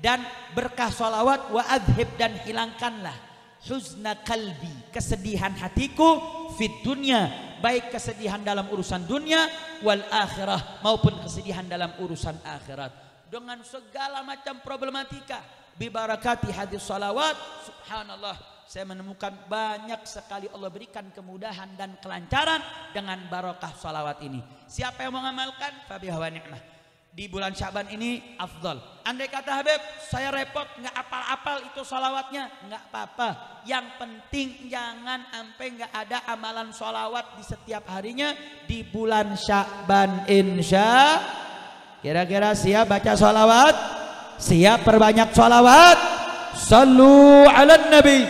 dan berkah sholawat, wa adhib, dan hilangkanlah huzna qalbi, kesedihan hatiku, fit dunya, baik kesedihan dalam urusan dunia wal akhirah, maupun kesedihan dalam urusan akhirat, dengan segala macam problematika. Bibarakati hadis salawat, subhanallah, saya menemukan banyak sekali Allah berikan kemudahan dan kelancaran dengan barakah salawat ini. Siapa yang mengamalkan, fabiha wa ni'mah. Di bulan Sya'ban ini afdal. Andai kata Habib, saya repot nggak apal-apal itu sholawatnya, nggak apa-apa. Yang penting jangan sampai nggak ada amalan sholawat di setiap harinya di bulan Sya'ban insya. Kira-kira siap baca sholawat? Siap perbanyak sholawat? Sallu ala nabi.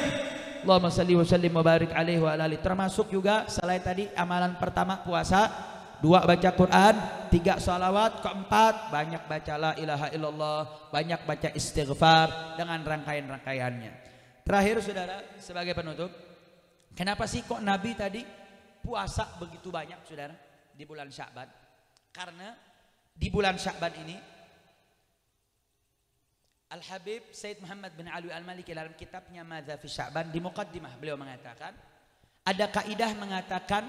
Allahumma salli wa sallim wa barik alaihi wa alihi. Termasuk juga selain tadi amalan pertama puasa, 2 baca Quran, 3 salawat, keempat banyak baca la ilaha illallah, banyak baca istighfar dengan rangkaian-rangkaiannya. Terakhir saudara, sebagai penutup, kenapa sih kok Nabi tadi puasa begitu banyak saudara di bulan Sya'ban? Karena di bulan Sya'ban ini Al-Habib Sayyid Muhammad bin Alwi Al-Maliki dalam kitabnya Madza fi Sya'ban di muqaddimah beliau mengatakan, ada kaidah mengatakan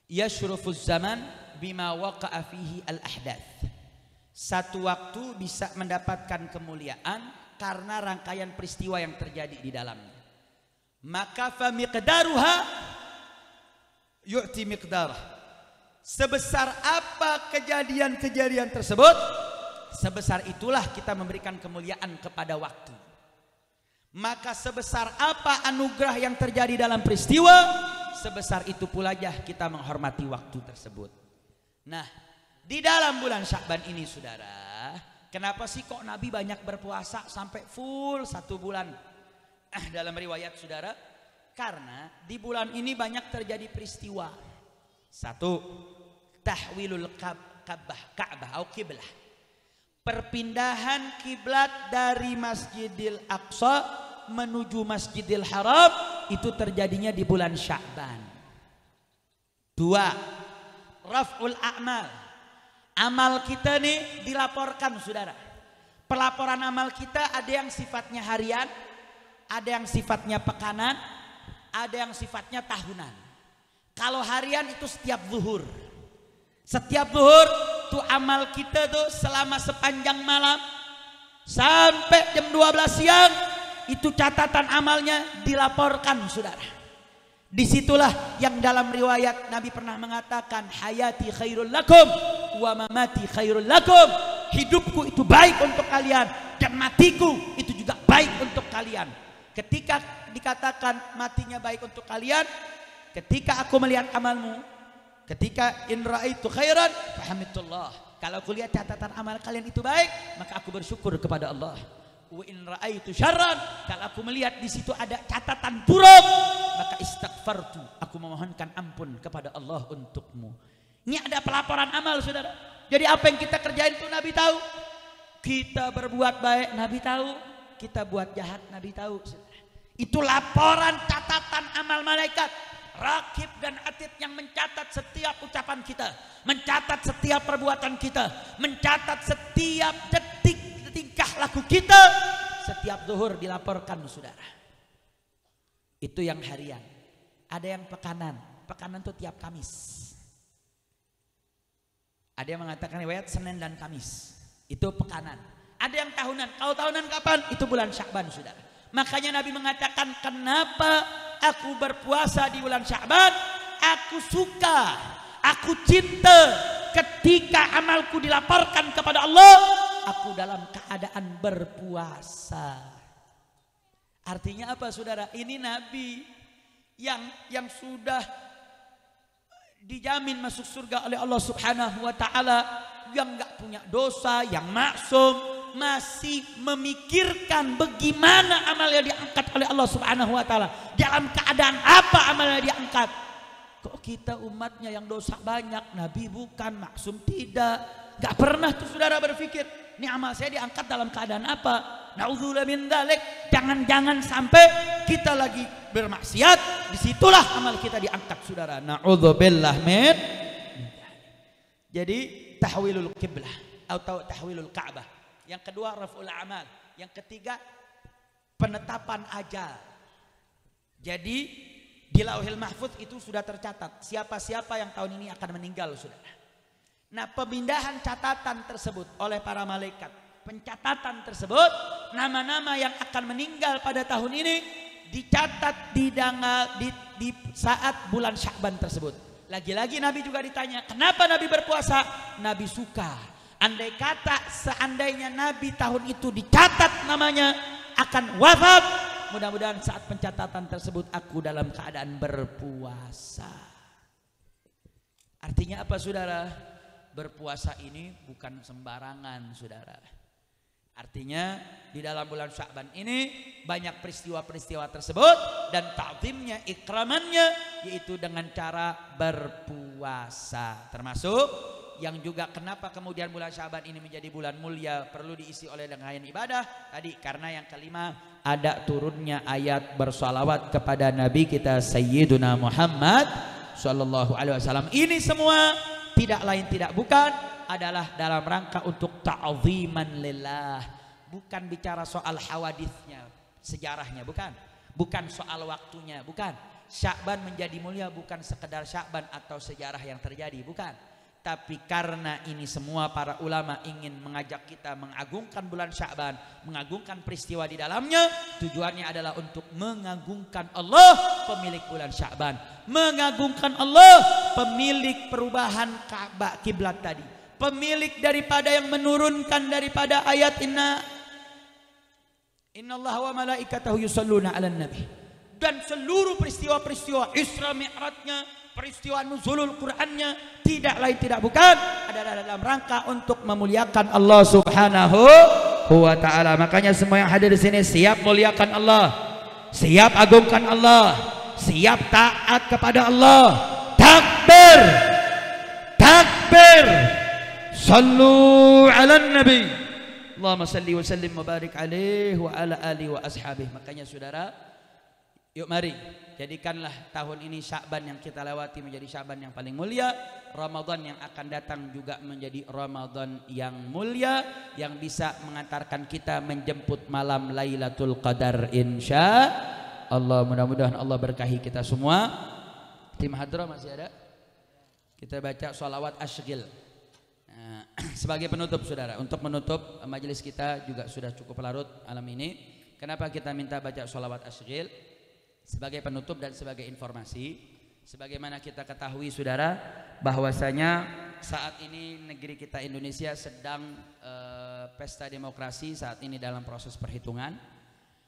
yashrufuz zaman bima waqa'a fihi al-ahdath. Satu waktu bisa mendapatkan kemuliaan karena rangkaian peristiwa yang terjadi di dalamnya. Maka fa miqdaruha yu'ti miqdarah. Sebesar apa kejadian-kejadian tersebut, sebesar itulah kita memberikan kemuliaan kepada waktu. Maka sebesar apa anugerah yang terjadi dalam peristiwa, sebesar itu pula kita menghormati waktu tersebut. Nah, di dalam bulan Sya'ban ini saudara, kenapa sih kok Nabi banyak berpuasa sampai full 1 bulan? Dalam riwayat saudara, karena di bulan ini banyak terjadi peristiwa. 1. Tahwilul Ka'bah atau kiblah. Perpindahan kiblat dari Masjidil Aqsa menuju Masjidil Haram itu terjadinya di bulan Sya'ban. 2. Raf'ul a'mal. Amal kita nih dilaporkan saudara. Pelaporan amal kita ada yang sifatnya harian, ada yang sifatnya pekanan, ada yang sifatnya tahunan. Kalau harian itu setiap zuhur. Setiap zuhur tuh amal kita tuh selama sepanjang malam sampai jam 12 siang itu catatan amalnya dilaporkan saudara. Disitulah yang dalam riwayat Nabi pernah mengatakan, hayati khairul lakum wa mamati khairul lakum. Hidupku itu baik untuk kalian dan matiku itu juga baik untuk kalian. Ketika dikatakan matinya baik untuk kalian, ketika aku melihat amalmu, ketika in ra'aitu khairan fahamidullah. Kalau aku lihat catatan amal kalian itu baik, maka aku bersyukur kepada Allah. Wa in ra'aitu syarran, kalau aku melihat di situ ada catatan buruk, maka istighfartu, aku memohonkan ampun kepada Allah untukmu. Ini ada pelaporan amal saudara. Jadi apa yang kita kerjain itu Nabi tahu. Kita berbuat baik Nabi tahu, kita buat jahat Nabi tahu saudara. Itu laporan catatan amal malaikat. Rakib dan atid yang mencatat setiap ucapan kita, mencatat setiap perbuatan kita, mencatat setiap detik tingkah laku kita. Setiap zuhur dilaporkan saudara. Itu yang harian. Ada yang pekanan. Pekanan itu tiap Kamis. Ada yang mengatakan riwayat Senin dan Kamis. Itu pekanan. Ada yang tahunan. Kalau tahunan kapan? Itu bulan Sya'ban saudara. Makanya Nabi mengatakan, kenapa aku berpuasa di bulan Sya'ban? Aku suka, aku cinta ketika amalku dilaporkan kepada Allah, aku dalam keadaan berpuasa. Artinya apa saudara? Ini Nabi yang sudah dijamin masuk surga oleh Allah Subhanahu wa taala, yang enggak punya dosa, yang maksum, masih memikirkan bagaimana amalnya diangkat oleh Allah Subhanahu wa taala. Dalam keadaan apa amalnya diangkat? Kok kita umatnya yang dosa banyak, Nabi bukan, maksum tidak. Gak pernah tuh saudara berpikir, ini amal saya diangkat dalam keadaan apa? Na'udzubillah min dzalik. Jangan-jangan sampai kita lagi bermaksiat, disitulah amal kita diangkat saudara. Na'udzubillah min. Jadi tahwilul qiblah atau tahwilul Ka'bah. Yang kedua raf'ul amal. Yang ketiga penetapan ajal. Jadi di Lauhil Mahfuz itu sudah tercatat siapa-siapa yang tahun ini akan meninggal saudara. Nah, pemindahan catatan tersebut oleh para malaikat, pencatatan tersebut, nama-nama yang akan meninggal pada tahun ini dicatat di saat bulan Sya'ban tersebut. Lagi-lagi Nabi juga ditanya, kenapa Nabi berpuasa? Nabi suka. Andai kata seandainya Nabi tahun itu dicatat namanya akan wafat, mudah-mudahan saat pencatatan tersebut aku dalam keadaan berpuasa. Artinya apa saudara? Berpuasa ini bukan sembarangan saudara. Artinya di dalam bulan Sya'ban ini banyak peristiwa-peristiwa tersebut dan ta'zimnya, ikramannya yaitu dengan cara berpuasa. Termasuk yang juga kenapa kemudian bulan Sya'ban ini menjadi bulan mulia, perlu diisi oleh rangkaian ibadah tadi, karena yang kelima ada turunnya ayat bersalawat kepada Nabi kita Sayyiduna Muhammad sallallahu alaihi wasallam. Ini semua tidak lain tidak bukan adalah dalam rangka untuk ta'ziman lillah. Bukan bicara soal hawaditsnya, sejarahnya, bukan soal waktunya, bukan. Sya'ban menjadi mulia bukan sekedar Sya'ban atau sejarah yang terjadi, bukan. Tapi karena ini semua para ulama ingin mengajak kita mengagungkan bulan Sya'ban, mengagungkan peristiwa di dalamnya, tujuannya adalah untuk mengagungkan Allah pemilik bulan Sya'ban, mengagungkan Allah pemilik perubahan Ka'bah kiblat tadi, pemilik daripada yang menurunkan daripada ayat Innallaha wa malaikatahu yusholluna 'alan nabi, dan seluruh peristiwa-peristiwa Isra Mi'rajnya, peristiwa nuzulul Qur'annya tidak lain tidak bukan adalah dalam rangka untuk memuliakan Allah Subhanahu wa taala. Makanya semua yang hadir di sini siap muliakan Allah, siap agungkan Allah, siap taat kepada Allah. Takbir, takbir, sallu 'alan nabi, Allahumma salli wa sallim wa barik alaihi wa ala alihi wa ashabihi. Makanya saudara, yuk mari jadikanlah tahun ini Sya'ban yang kita lewati menjadi Sya'ban yang paling mulia. Ramadan yang akan datang juga menjadi Ramadan yang mulia, yang bisa mengantarkan kita menjemput malam Lailatul Qadar insya Allah. Mudah-mudahan Allah berkahi kita semua. Tim hadrah masih ada? Kita baca sholawat asyghil sebagai penutup saudara. Untuk menutup majelis kita juga sudah cukup larut malam ini. Kenapa kita minta baca sholawat asyghil? Sebagai penutup dan sebagai informasi, sebagaimana kita ketahui saudara, bahwasanya saat ini negeri kita Indonesia sedang pesta demokrasi, saat ini dalam proses perhitungan,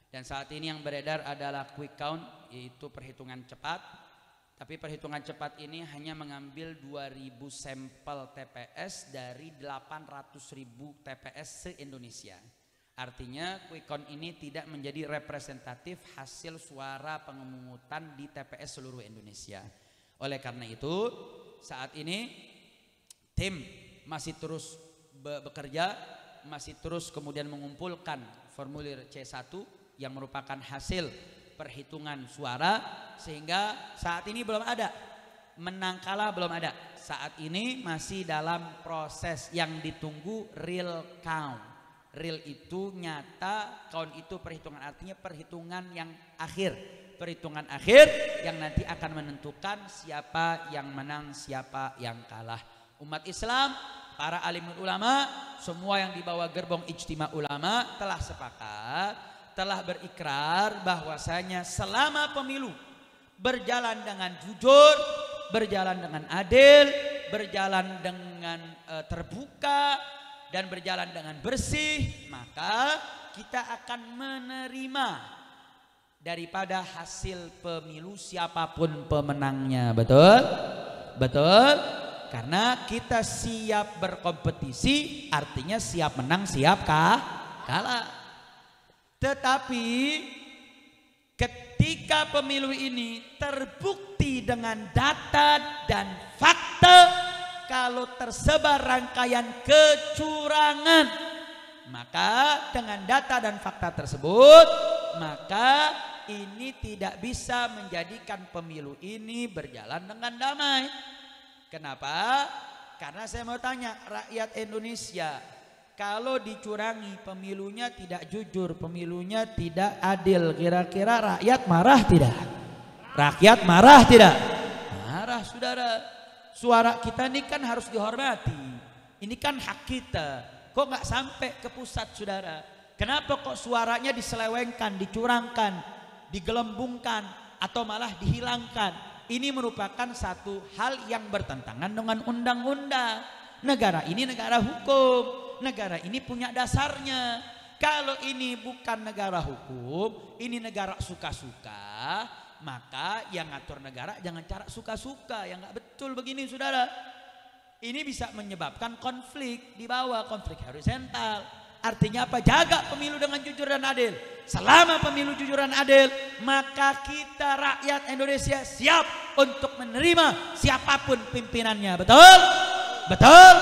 dan saat ini yang beredar adalah quick count, yaitu perhitungan cepat. Tapi perhitungan cepat ini hanya mengambil 2.000 sampel TPS dari 800.000 TPS se-Indonesia. Artinya quick count ini tidak menjadi representatif hasil suara pemungutan di TPS seluruh Indonesia. Oleh karena itu saat ini tim masih terus bekerja, masih terus kemudian mengumpulkan formulir C1 yang merupakan hasil perhitungan suara, sehingga saat ini belum ada menang kalah, belum ada. Saat ini masih dalam proses yang ditunggu real count. Real itu nyata, count itu perhitungan, artinya perhitungan yang akhir, perhitungan akhir yang nanti akan menentukan siapa yang menang, siapa yang kalah. Umat Islam, para alim ulama, semua yang dibawa gerbong ijtima ulama telah sepakat, telah berikrar bahwasanya selama pemilu berjalan dengan jujur, berjalan dengan adil, berjalan dengan terbuka, dan berjalan dengan bersih, maka kita akan menerima daripada hasil pemilu siapapun pemenangnya. Betul? Betul? Karena kita siap berkompetisi, artinya siap menang, siap kalah. Tetapi ketika pemilu ini terbukti dengan data dan fakta kalau tersebar rangkaian kecurangan, maka dengan data dan fakta tersebut, maka ini tidak bisa menjadikan pemilu ini berjalan dengan damai. Kenapa? Karena saya mau tanya rakyat Indonesia, kalau dicurangi pemilunya tidak jujur, pemilunya tidak adil, kira-kira rakyat marah tidak? Rakyat marah tidak? Marah saudara. Suara kita ini kan harus dihormati. Ini kan hak kita. Kok nggak sampai ke pusat saudara? Kenapa kok suaranya diselewengkan, dicurangkan, digelembungkan, atau malah dihilangkan? Ini merupakan satu hal yang bertentangan dengan undang-undang. Negara ini negara hukum. Negara ini punya dasarnya. Kalau ini bukan negara hukum, ini negara suka-suka, maka yang ngatur negara jangan cara suka-suka, yang nggak betul begini saudara. Ini bisa menyebabkan konflik di bawah, konflik horizontal. Artinya apa? Jaga pemilu dengan jujur dan adil. Selama pemilu jujur dan adil, maka kita rakyat Indonesia siap untuk menerima siapapun pimpinannya. Betul? Betul?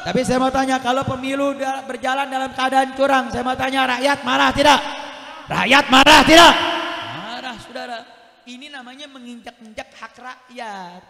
Tapi saya mau tanya, kalau pemilu berjalan dalam keadaan curang, saya mau tanya, rakyat marah tidak? Rakyat marah tidak? Marah, saudara. Ini namanya menginjak-injak hak rakyat.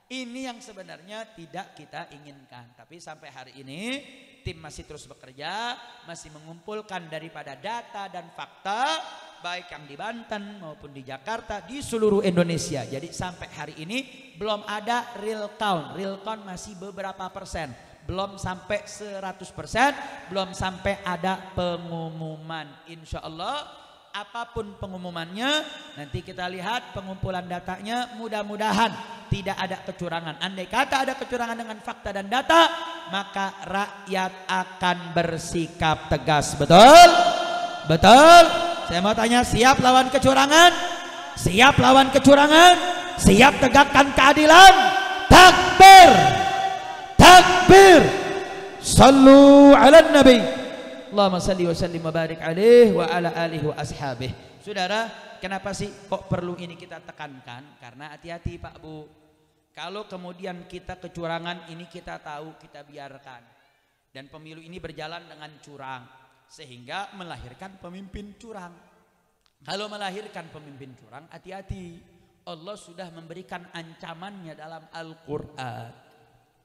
Ini yang sebenarnya tidak kita inginkan. Tapi sampai hari ini tim masih terus bekerja, masih mengumpulkan daripada data dan fakta, baik yang di Banten maupun di Jakarta, di seluruh Indonesia. Jadi sampai hari ini belum ada real count. Real count masih beberapa persen. Belum sampai 100%, belum sampai ada pengumuman. Insya Allah apapun pengumumannya, nanti kita lihat pengumpulan datanya, mudah-mudahan tidak ada kecurangan. Andai kata ada kecurangan dengan fakta dan data, maka rakyat akan bersikap tegas. Betul? Betul? Saya mau tanya, siap lawan kecurangan? Siap lawan kecurangan? Siap tegakkan keadilan? Takbir! Takbir! Sallu ala nabi. Allahumma salli wa sallim wa barik alaih wa ala alihi wa ashabih. Saudara, kenapa sih kok perlu ini kita tekankan? Karena hati-hati Pak Bu, kalau kemudian kita kecurangan ini kita tahu, kita biarkan, dan pemilu ini berjalan dengan curang, sehingga melahirkan pemimpin curang. Kalau melahirkan pemimpin curang, hati-hati. Allah sudah memberikan ancamannya dalam Al-Quran.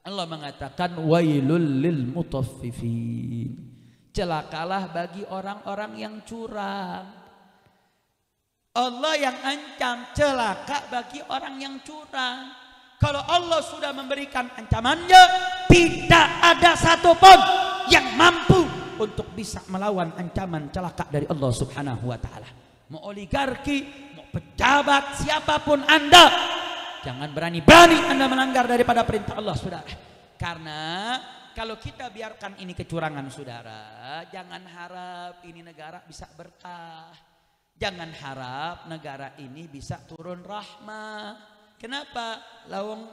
Allah mengatakan wailul lil mutaffifin. Celakalah bagi orang-orang yang curang. Allah yang ancam, celaka bagi orang yang curang. Kalau Allah sudah memberikan ancamannya, tidak ada satupun yang mampu untuk bisa melawan ancaman celaka dari Allah Subhanahu wa taala. Mau oligarki, mau pejabat, siapapun Anda, jangan berani-berani Anda melanggar daripada perintah Allah, saudara. Karena kalau kita biarkan ini kecurangan, saudara, jangan harap ini negara bisa berkah. Jangan harap negara ini bisa turun rahmah. Kenapa? Lawang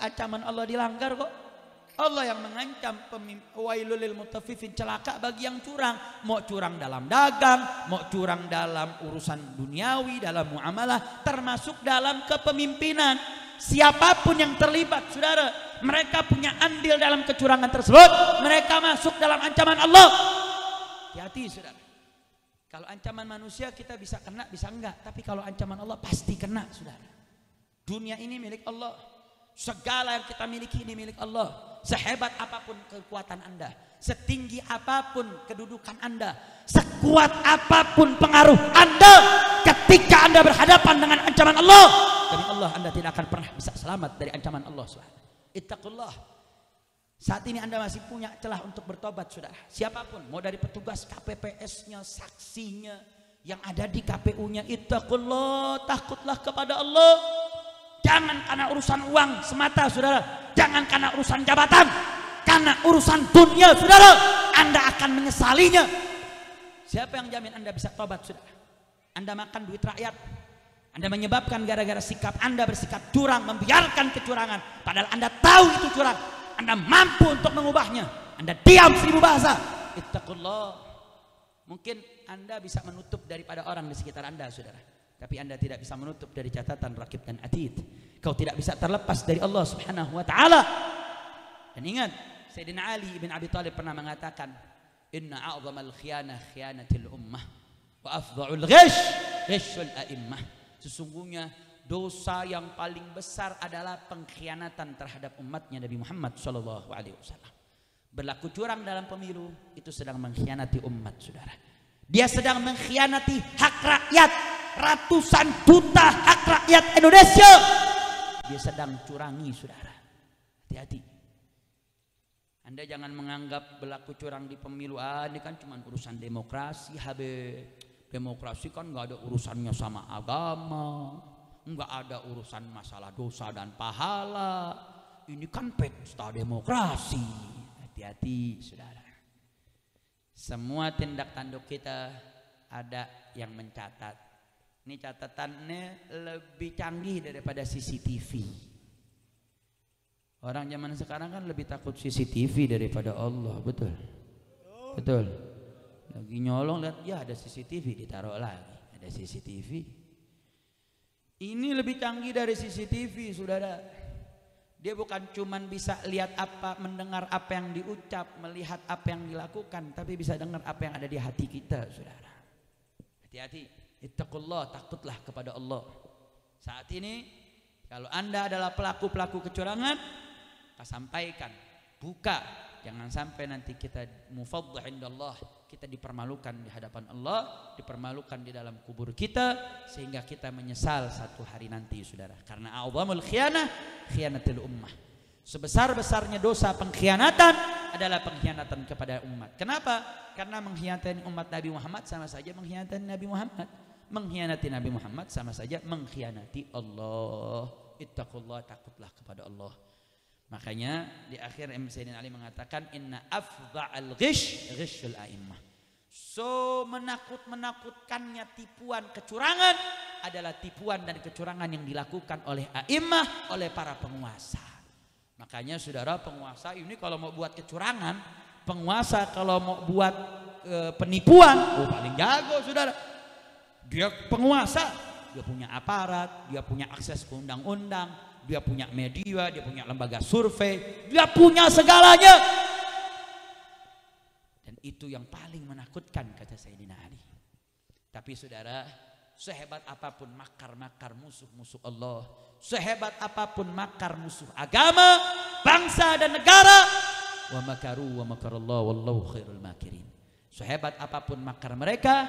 ancaman Allah dilanggar kok. Allah yang mengancam wailul lil mutaffifin, celaka bagi yang curang. Mau curang dalam dagang, mau curang dalam urusan duniawi, dalam muamalah, termasuk dalam kepemimpinan. Siapapun yang terlibat, saudara, mereka punya andil dalam kecurangan tersebut, mereka masuk dalam ancaman Allah. Hati-hati, saudara. Kalau ancaman manusia kita bisa kena, bisa enggak, tapi kalau ancaman Allah pasti kena, saudara. Dunia ini milik Allah, segala yang kita miliki ini milik Allah. Sehebat apapun kekuatan Anda, setinggi apapun kedudukan Anda, sekuat apapun pengaruh Anda, ketika Anda berhadapan dengan ancaman Allah, demi Allah Anda tidak akan pernah bisa selamat dari ancaman Allah. Ittaqullah. Saat ini Anda masih punya celah untuk bertobat, saudara. Siapapun, mau dari petugas KPPS-nya, saksinya, yang ada di KPU-nya, ittaqullah, takutlah kepada Allah. Jangan karena urusan uang semata, saudara. Jangan karena urusan jabatan, karena urusan dunia, saudara, Anda akan menyesalinya. Siapa yang jamin Anda bisa tobat, saudara? Anda makan duit rakyat, Anda menyebabkan gara-gara sikap Anda bersikap curang, membiarkan kecurangan, padahal Anda tahu itu curang, Anda mampu untuk mengubahnya, Anda diam 1000 bahasa. Ittaqullah. Mungkin Anda bisa menutup daripada orang di sekitar Anda, saudara, tapi Anda tidak bisa menutup dari catatan Raqib dan Atid. Kau tidak bisa terlepas dari Allah Subhanahu wa taala. Dan ingat, Sayyidina Ali bin Abi Thalib pernah mengatakan, "Inna a'zamal khiyanah khiyanatil ummah wa afdha'ul ghish ghishul a'immah." Sesungguhnya dosa yang paling besar adalah pengkhianatan terhadap umatnya Nabi Muhammad sallallahu alaihi wasallam. Berlaku curang dalam pemilu itu sedang mengkhianati umat, saudara. Dia sedang mengkhianati hak rakyat, ratusan juta hak rakyat Indonesia. Dia sedang curangi, saudara. Hati-hati. Anda jangan menganggap berlaku curang di pemilu, ini kan cuma urusan demokrasi, habib. Demokrasi kan nggak ada urusannya sama agama, nggak ada urusan masalah dosa dan pahala. Ini kan pesta demokrasi. Hati-hati, saudara. Semua tindak tanduk kita ada yang mencatat. Ini catatannya lebih canggih daripada CCTV. Orang zaman sekarang kan lebih takut CCTV daripada Allah, betul? Betul. Lagi nyolong lihat ya ada CCTV, ditaruh lagi. Ada CCTV. Ini lebih canggih dari CCTV, saudara. Dia bukan cuman bisa lihat apa, mendengar apa yang diucap, melihat apa yang dilakukan, tapi bisa dengar apa yang ada di hati kita, saudara. Hati-hati, ittaqullah, takutlah kepada Allah. Saat ini, kalau Anda adalah pelaku-pelaku kecurangan, kita sampaikan, buka, jangan sampai nanti kita mufaddah indallah, kita dipermalukan di hadapan Allah, dipermalukan di dalam kubur kita, sehingga kita menyesal satu hari nanti, saudara. Karena a'zamul khianah khianatul ummah. Sebesar-besarnya dosa pengkhianatan adalah pengkhianatan kepada umat. Kenapa? Karena mengkhianati umat Nabi Muhammad sama saja mengkhianati Nabi Muhammad. Mengkhianati Nabi Muhammad sama saja mengkhianati Allah. Ittaqullah, takutlah kepada Allah. Makanya di akhir Sayyidina Ali mengatakan inna afdha'al ghish ghishul a'immah. So menakutkannya tipuan kecurangan adalah tipuan dan kecurangan yang dilakukan oleh a'immah, oleh para penguasa. Makanya saudara, penguasa ini kalau mau buat kecurangan, penguasa kalau mau buat penipuan, paling jago, saudara. Dia penguasa, dia punya aparat, dia punya akses ke undang-undang, dia punya media, dia punya lembaga survei, dia punya segalanya. Dan itu yang paling menakutkan, kata Sayyidina Ali. Tapi saudara, sehebat apapun makar-makar musuh-musuh Allah, sehebat apapun makar musuh agama, bangsa dan negara, wa makaru wa makarallahu wallahu khairul makirin. Sehebat apapun makar mereka,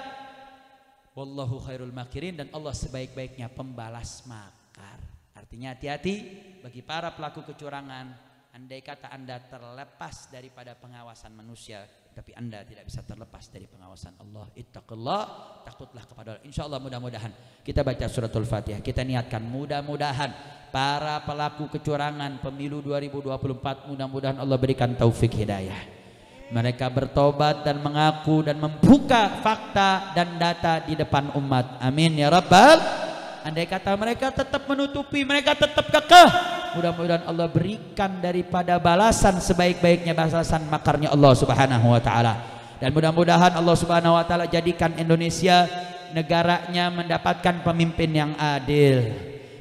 wallahu khairul makirin, dan Allah sebaik-baiknya pembalas makar. Artinya hati-hati bagi para pelaku kecurangan. Andai kata Anda terlepas daripada pengawasan manusia, tapi Anda tidak bisa terlepas dari pengawasan Allah. Ittaqullah, takutlah kepada Allah. Insya Allah mudah-mudahan kita baca suratul Fatihah, kita niatkan mudah-mudahan para pelaku kecurangan pemilu 2024, mudah-mudahan Allah berikan taufik hidayah. Mereka bertobat dan mengaku dan membuka fakta dan data di depan umat. Amin ya Rabbal. Andai kata mereka tetap menutupi, mereka tetap kekeh, mudah-mudahan Allah berikan daripada balasan sebaik-baiknya balasan makarnya Allah Subhanahu wa taala. Dan mudah-mudahan Allah Subhanahu wa taala jadikan Indonesia negaranya mendapatkan pemimpin yang adil,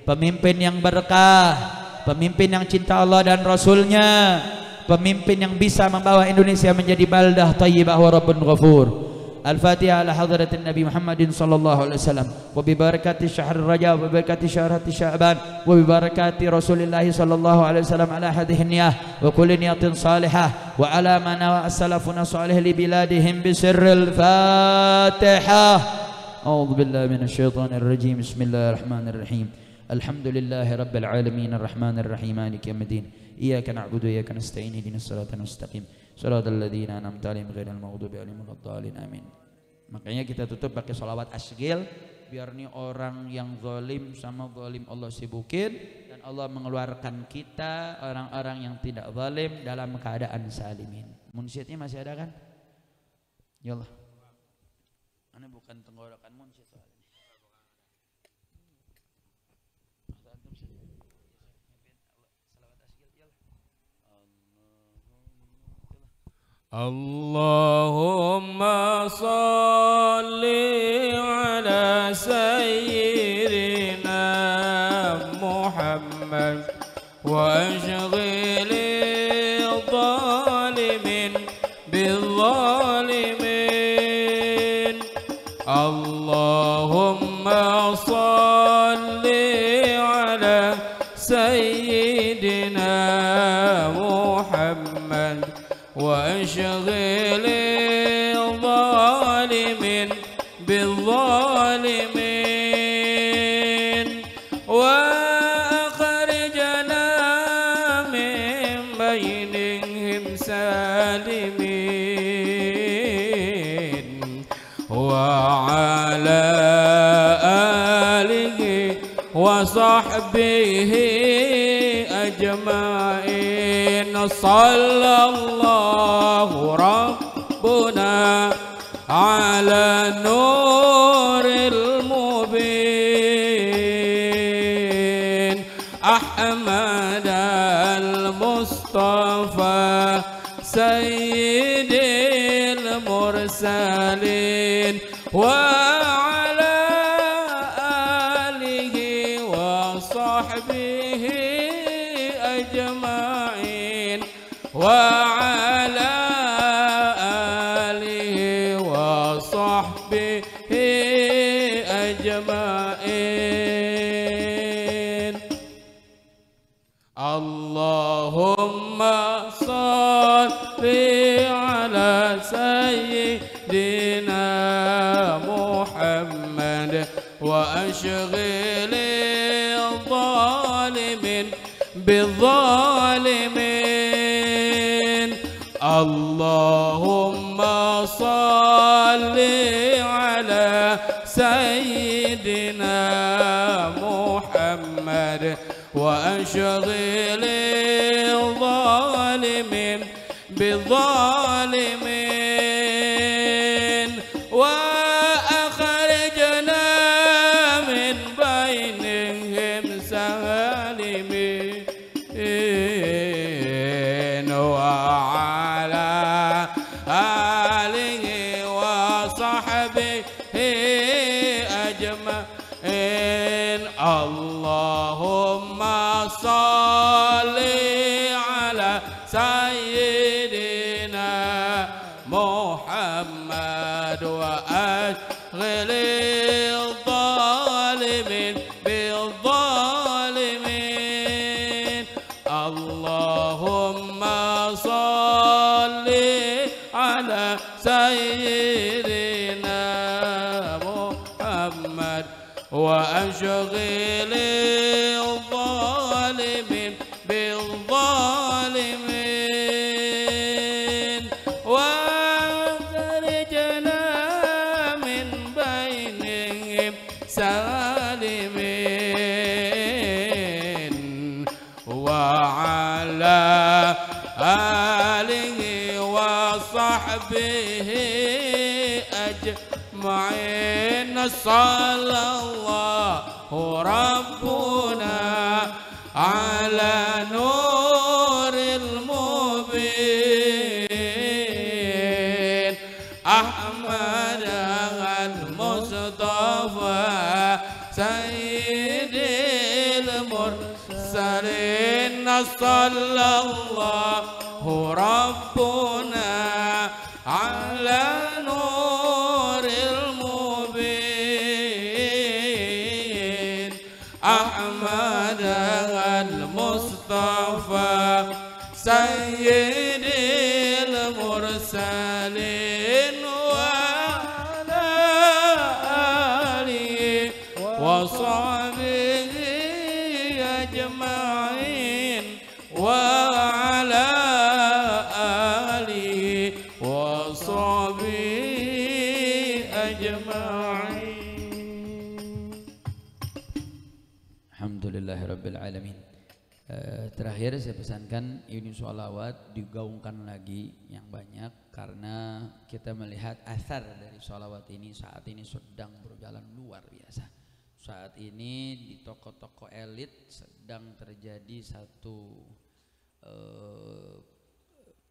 pemimpin yang berkah, pemimpin yang cinta Allah dan Rasulnya, pemimpin yang bisa membawa Indonesia menjadi baldah thayyibah wa rabbun ghafur. Al-Fatihah ala hadratin Nabi Muhammadin sallallahu alaihi wasallam wa bi barakati syahr Rajab wa bi barakati syahr Sya'ban wa bi barakati Rasulillah sallallahu alaihi wasallam ala hadhihi niyah wa kulli niyatin salihah wa ala man wa as-salafuna salih li biladihim bi sirril Fatihah. A'udzu billahi minasy syaithanir rajim. Bismillahirrahmanirrahim. Alhamdulillahi rabbil alamin arrahmanir rahim maliki yaumiddin. Iyyaka na'budu wa iyyaka nasta'in ihdinas siratal mustaqim. Shiratal ladzina an'amta 'alaihim ghairil maghdubi 'alaihim waladdallin. Amin. Makanya kita tutup pakai sholawat asghil, biar nih orang yang zalim sama zalim Allah sibukin, dan Allah mengeluarkan kita orang-orang yang tidak zalim dalam keadaan salimin. Munsyidnya masih ada kan? Ya Allah. Ini bukan tenggorokan munsyid soalnya. Allahumma salli ala sayyidina Muhammad wa ashghili zalimin bizzalimin. Allahumma salli ala sayyidina Muhammad وأشغل الظالمين بالظالمين وأخرجنا من بينهم سالمين وعلى آله وصحبه أجمعين. صلى الله ربنا على النور المبين أحمد المصطفى سيد وعلى آله وصحبه أجمعين وعلى آله وصحبه أجمعين. اللهم صل على سيدنا محمد وأشغل الظالمين بالظالمين. اللهم صل على سيدنا محمد وأشغل الظالمين بالظالمين وأخرجنا من بينهم سالمين وعلى آله وصحبه أجمعين. اللهم صل على سيدنا محمد وأشغل الظالمين بالظالمين. اللهم صل على سيدنا محمد وأشغل الظالمين بالظالمين وأخرجنا من بينهم سالمين وعلى آله وصحبه أجمعين. صلى الله ربنا على نور المبين أحمد المصطفى سيد المرسلين. صلى الله ربنا على نور المبين أحمد المصطفى سيد المرسلين وعلى آله وصحبه أجمعين وعلى آله وصحبه أجمعين. Alhamdulillahirrabbilalamin. Terakhir saya pesankan ini sholawat digaungkan lagi yang banyak karena kita melihat asar dari sholawat ini saat ini sedang berjalan luar biasa. Saat ini di toko-toko elit sedang terjadi satu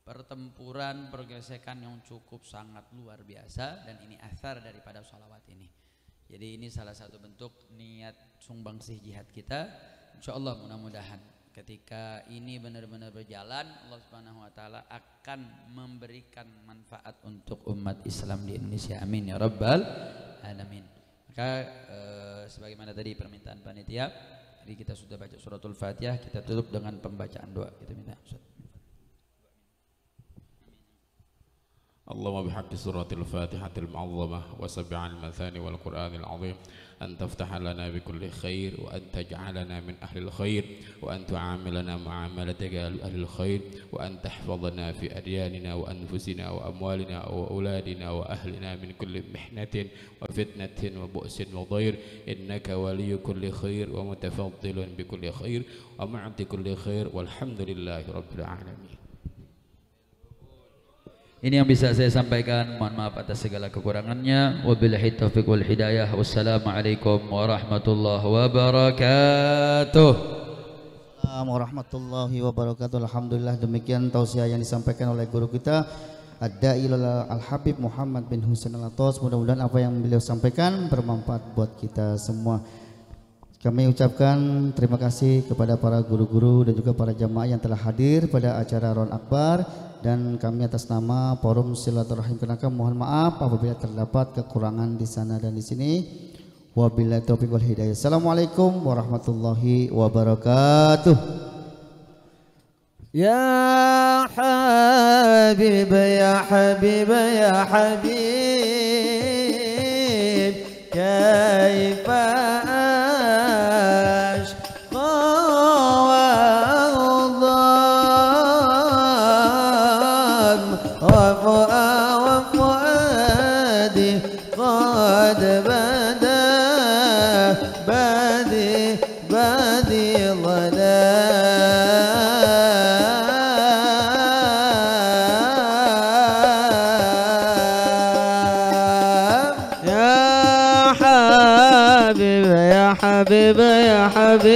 pertempuran, pergesekan yang cukup sangat luar biasa dan ini asar daripada sholawat ini. Jadi ini salah satu bentuk niat sumbangsih jihad kita. Insyaallah mudah-mudahan ketika ini benar-benar berjalan, Allah Subhanahu wa taala akan memberikan manfaat untuk umat Islam di Indonesia. Amin ya rabbal alamin. Maka sebagaimana tadi permintaan panitia, jadi kita sudah baca suratul Fatihah, kita tutup dengan pembacaan doa. Kita minta اللهم بحق سورة الفاتحة المعظمة وسبع المثاني والقرآن العظيم أن تفتح لنا بكل خير وأن تجعلنا من أهل الخير وأن تعاملنا معاملتك لأهل الخير وأن تحفظنا في أدياننا وأنفسنا وأموالنا وأولادنا وأهلنا من كل محنة وفتنة وبؤس وضير إنك ولي كل خير ومتفضل بكل خير ومعطي كل خير والحمد لله رب العالمين. Ini yang bisa saya sampaikan, mohon maaf atas segala kekurangannya. Wabillahi taufiq wal hidayah. Wassalamualaikum warahmatullahi wabarakatuh. Assalamualaikum warahmatullahi wabarakatuh. Alhamdulillah, demikian tausiah yang disampaikan oleh guru kita Ad-Da'i Al-Habib Muhammad bin Husain Al-Atos. Mudah-mudahan apa yang beliau sampaikan bermanfaat buat kita semua. Kami ucapkan terima kasih kepada para guru-guru dan juga para jamaah yang telah hadir pada acara Ron Akbar, dan kami atas nama Forum Silaturahim Kenaka mohon maaf apabila terdapat kekurangan di sana dan di sini. Wabillahi taufiq wal hidayah. Assalamualaikum warahmatullahi wabarakatuh. Ya Habib ya Habib ya Habib, kaifa حبيبي يا حبيبي